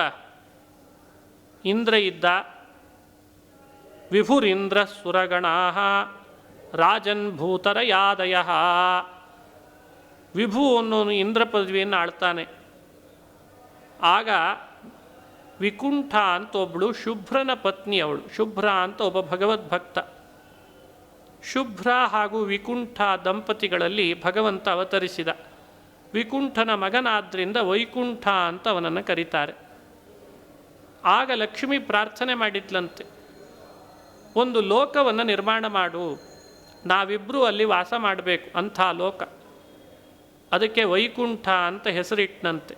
ಇಂದ್ರ ಇದ್ದ. ವಿಭುರಿಂದ್ರ ಸುರಗಣಾ ರಾಜನ್ ಭೂತರ ಯಾದಯ. ವಿಭು ಅನ್ನೋನು ಇಂದ್ರ ಪದವಿಯನ್ನು ಆಳ್ತಾನೆ. ಆಗ ವಿಕುಂಠ ಅಂತ ಒಬ್ಬಳು ಶುಭ್ರನ ಪತ್ನಿ, ಅವಳು ಶುಭ್ರ ಅಂತ ಒಬ್ಬ ಭಗವದ್ಭಕ್ತ. ಶುಭ್ರ ಹಾಗೂ ವಿಕುಂಠ ದಂಪತಿಗಳಲ್ಲಿ ಭಗವಂತ ಅವತರಿಸಿದ. ವಿಕುಂಠನ ಮಗನಾದ್ದರಿಂದ ವೈಕುಂಠ ಅಂತ ಅವನನ್ನು ಕರೀತಾರೆ. ಆಗ ಲಕ್ಷ್ಮಿ ಪ್ರಾರ್ಥನೆ ಮಾಡಿದ್ಲಂತೆ, ಒಂದು ಲೋಕವನ್ನು ನಿರ್ಮಾಣ ಮಾಡು, ನಾವಿಬ್ಬರೂ ಅಲ್ಲಿ ವಾಸ ಮಾಡಬೇಕು, ಅಂಥ ಲೋಕ. ಅದಕ್ಕೆ ವೈಕುಂಠ ಅಂತ ಹೆಸರಿಟ್ಟನಂತೆ.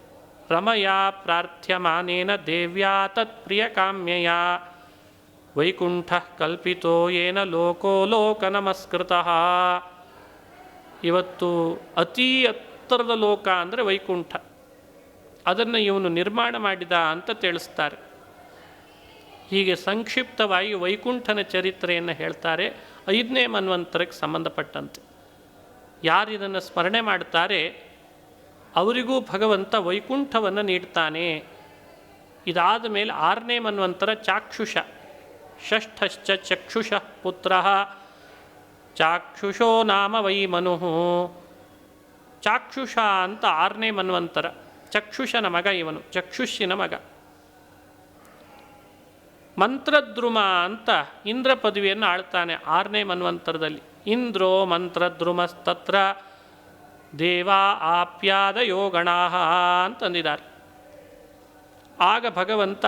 ರಮಯ ಪ್ರಾರ್ಥ್ಯಮಾನೇನ ದೇವ್ಯಾ ತತ್ಪ್ರಿಯ ಕಾಮ್ಯಯ ವೈಕುಂಠ ಕಲ್ಪಿತೋ ಏನ ಲೋಕೋ ಲೋಕ ನಮಸ್ಕೃತಃ. ಇವತ್ತು ಅತೀ ಎತ್ತರದ ಲೋಕ ಅಂದರೆ ವೈಕುಂಠ. ಅದನ್ನು ಇವನು ನಿರ್ಮಾಣ ಮಾಡಿದ ಅಂತ ತಿಳಿಸ್ತಾರೆ. ಹೀಗೆ ಸಂಕ್ಷಿಪ್ತವಾಗಿ ವೈಕುಂಠನ ಚರಿತ್ರೆಯನ್ನು ಹೇಳ್ತಾರೆ 5ನೇ ಮನ್ವಂತರಕ್ಕೆ ಸಂಬಂಧಪಟ್ಟಂತೆ. ಯಾರು ಇದನ್ನು ಸ್ಮರಣೆ ಮಾಡ್ತಾರೆ ಅವರಿಗೂ ಭಗವಂತ ವೈಕುಂಠವನ್ನು ನೀಡ್ತಾನೆ. ಇದಾದ ಮೇಲೆ 6ನೇ ಮನ್ವಂತರ ಚಾಕ್ಷುಷ. ಷಷ್ಠಶ್ಚ ಚಕ್ಷುಷ ಪುತ್ರ ಚಾಕ್ಷುಷೋ ನಾಮ ವೈ ಮನು. ಚಾಕ್ಷುಷ ಅಂತ 6ನೇ ಮನ್ವಂತರ. ಚಕ್ಷುಷನ ಮಗ ಇವನು, ಚಕ್ಷುಷಿನ ಮಗ. ಮಂತ್ರದ್ರುಮ ಅಂತ ಇಂದ್ರ ಪದವಿಯನ್ನು ಆಳ್ತಾನೆ 6ನೇ ಮನ್ವಂತರದಲ್ಲಿ. ಇಂದ್ರೋ ಮಂತ್ರದ್ರುಮಸ್ತತ್ರ ದೇವಾ ಆಪ್ಯಾದಯೋ ಗಣಾಃ ಅಂತಂದಿದ್ದಾರೆ. ಆಗ ಭಗವಂತ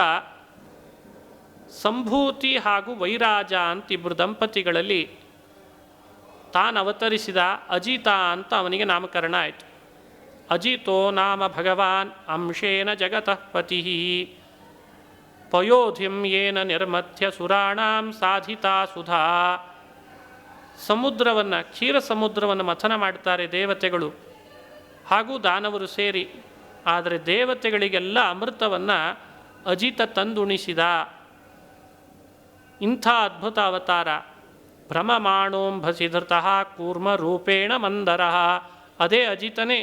ಸಂಭೂತಿ ಹಾಗೂ ವೈರಾಜ ಅಂತ ಇಬ್ಬರು ದಂಪತಿಗಳಲ್ಲಿ ತಾನು ಅವತರಿಸಿದ. ಅಜಿತ ಅಂತ ಅವನಿಗೆ ನಾಮಕರಣ ಆಯಿತು. ಅಜಿತೋ ನಾಮ ಭಗವಾನ್ ಅಂಶೇನ ಜಗತಃ ಪತಿ ಪಯೋಧಿಂ ಯೇನ ನಿರ್ಮಥ್ಯ ಸುರಾಣಾಂ ಸಾಧಿತಾ ಸುಧಾ. ಸಮುದ್ರವನ್ನು, ಕ್ಷೀರ ಸಮುದ್ರವನ್ನು ಮಥನ ಮಾಡ್ತಾರೆ ದೇವತೆಗಳು ಹಾಗೂ ದಾನವರು ಸೇರಿ. ಆದರೆ ದೇವತೆಗಳಿಗೆಲ್ಲ ಅಮೃತವನ್ನು ಅಜಿತ ತಂದುಣಿಸಿದ. ಇಂಥ ಅದ್ಭುತ ಅವತಾರ. ಭ್ರಮಮಾಣೋಂಭಸಿ ಧೃತಃ ಕೂರ್ಮ ರೂಪೇಣ ಮಂದರಃ. ಅದೇ ಅಜಿತನೇ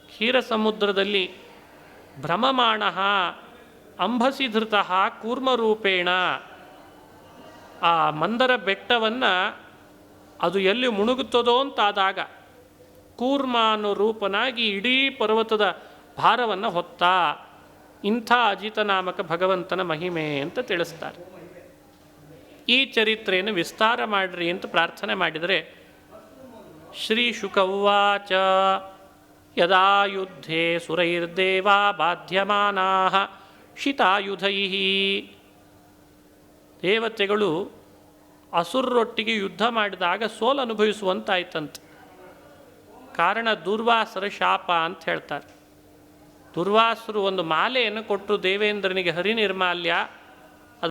ಕ್ಷೀರ ಸಮುದ್ರದಲ್ಲಿ ಭ್ರಮಮಾಣ ಅಂಭಸಿ ಧೃತಃ ಕೂರ್ಮರೂಪೇಣ. ಆ ಮಂದರ ಬೆಟ್ಟವನ್ನು ಅದು ಎಲ್ಲಿ ಮುಣುಗುತ್ತದೋ ಅಂತಾದಾಗ ಕೂರ್ಮ ಅನ್ನೋ ರೂಪನಾಗಿ ಇಡೀ ಪರ್ವತದ ಭಾರವನ್ನು ಹೊತ್ತ. ಇಂಥ ಅಜಿತನಾಮಕ ಭಗವಂತನ ಮಹಿಮೆ ಅಂತ ತಿಳಿಸ್ತಾರೆ. ಈ ಚರಿತ್ರೆಯನ್ನು ವಿಸ್ತಾರ ಮಾಡಿರಿ ಅಂತ ಪ್ರಾರ್ಥನೆ ಮಾಡಿದರೆ ಶ್ರೀ ಶುಕ ಉವಾಚ ಯದಾ ಯುದ್ಧೇ ಸುರೈರ್ದೇವಾ ಬಾಧ್ಯಮಾನಾಃ ಶಿತಾಯುಧೈಃ. ದೇವತೆಗಳು ಅಸುರರೊಟ್ಟಿಗೆ ಯುದ್ಧ ಮಾಡಿದಾಗ ಸೋಲು ಅನುಭವಿಸುವಂತಾಯ್ತಂತೆ. ಕಾರಣ ದುರ್ವಾಸರ ಶಾಪ ಅಂತ ಹೇಳ್ತಾರೆ. ದುರ್ವಾಸರು ಒಂದು ಮಾಲೆಯನ್ನು ಕೊಟ್ಟರು ದೇವೇಂದ್ರನಿಗೆ, ಹರಿನಿರ್ಮಾಲ್ಯ.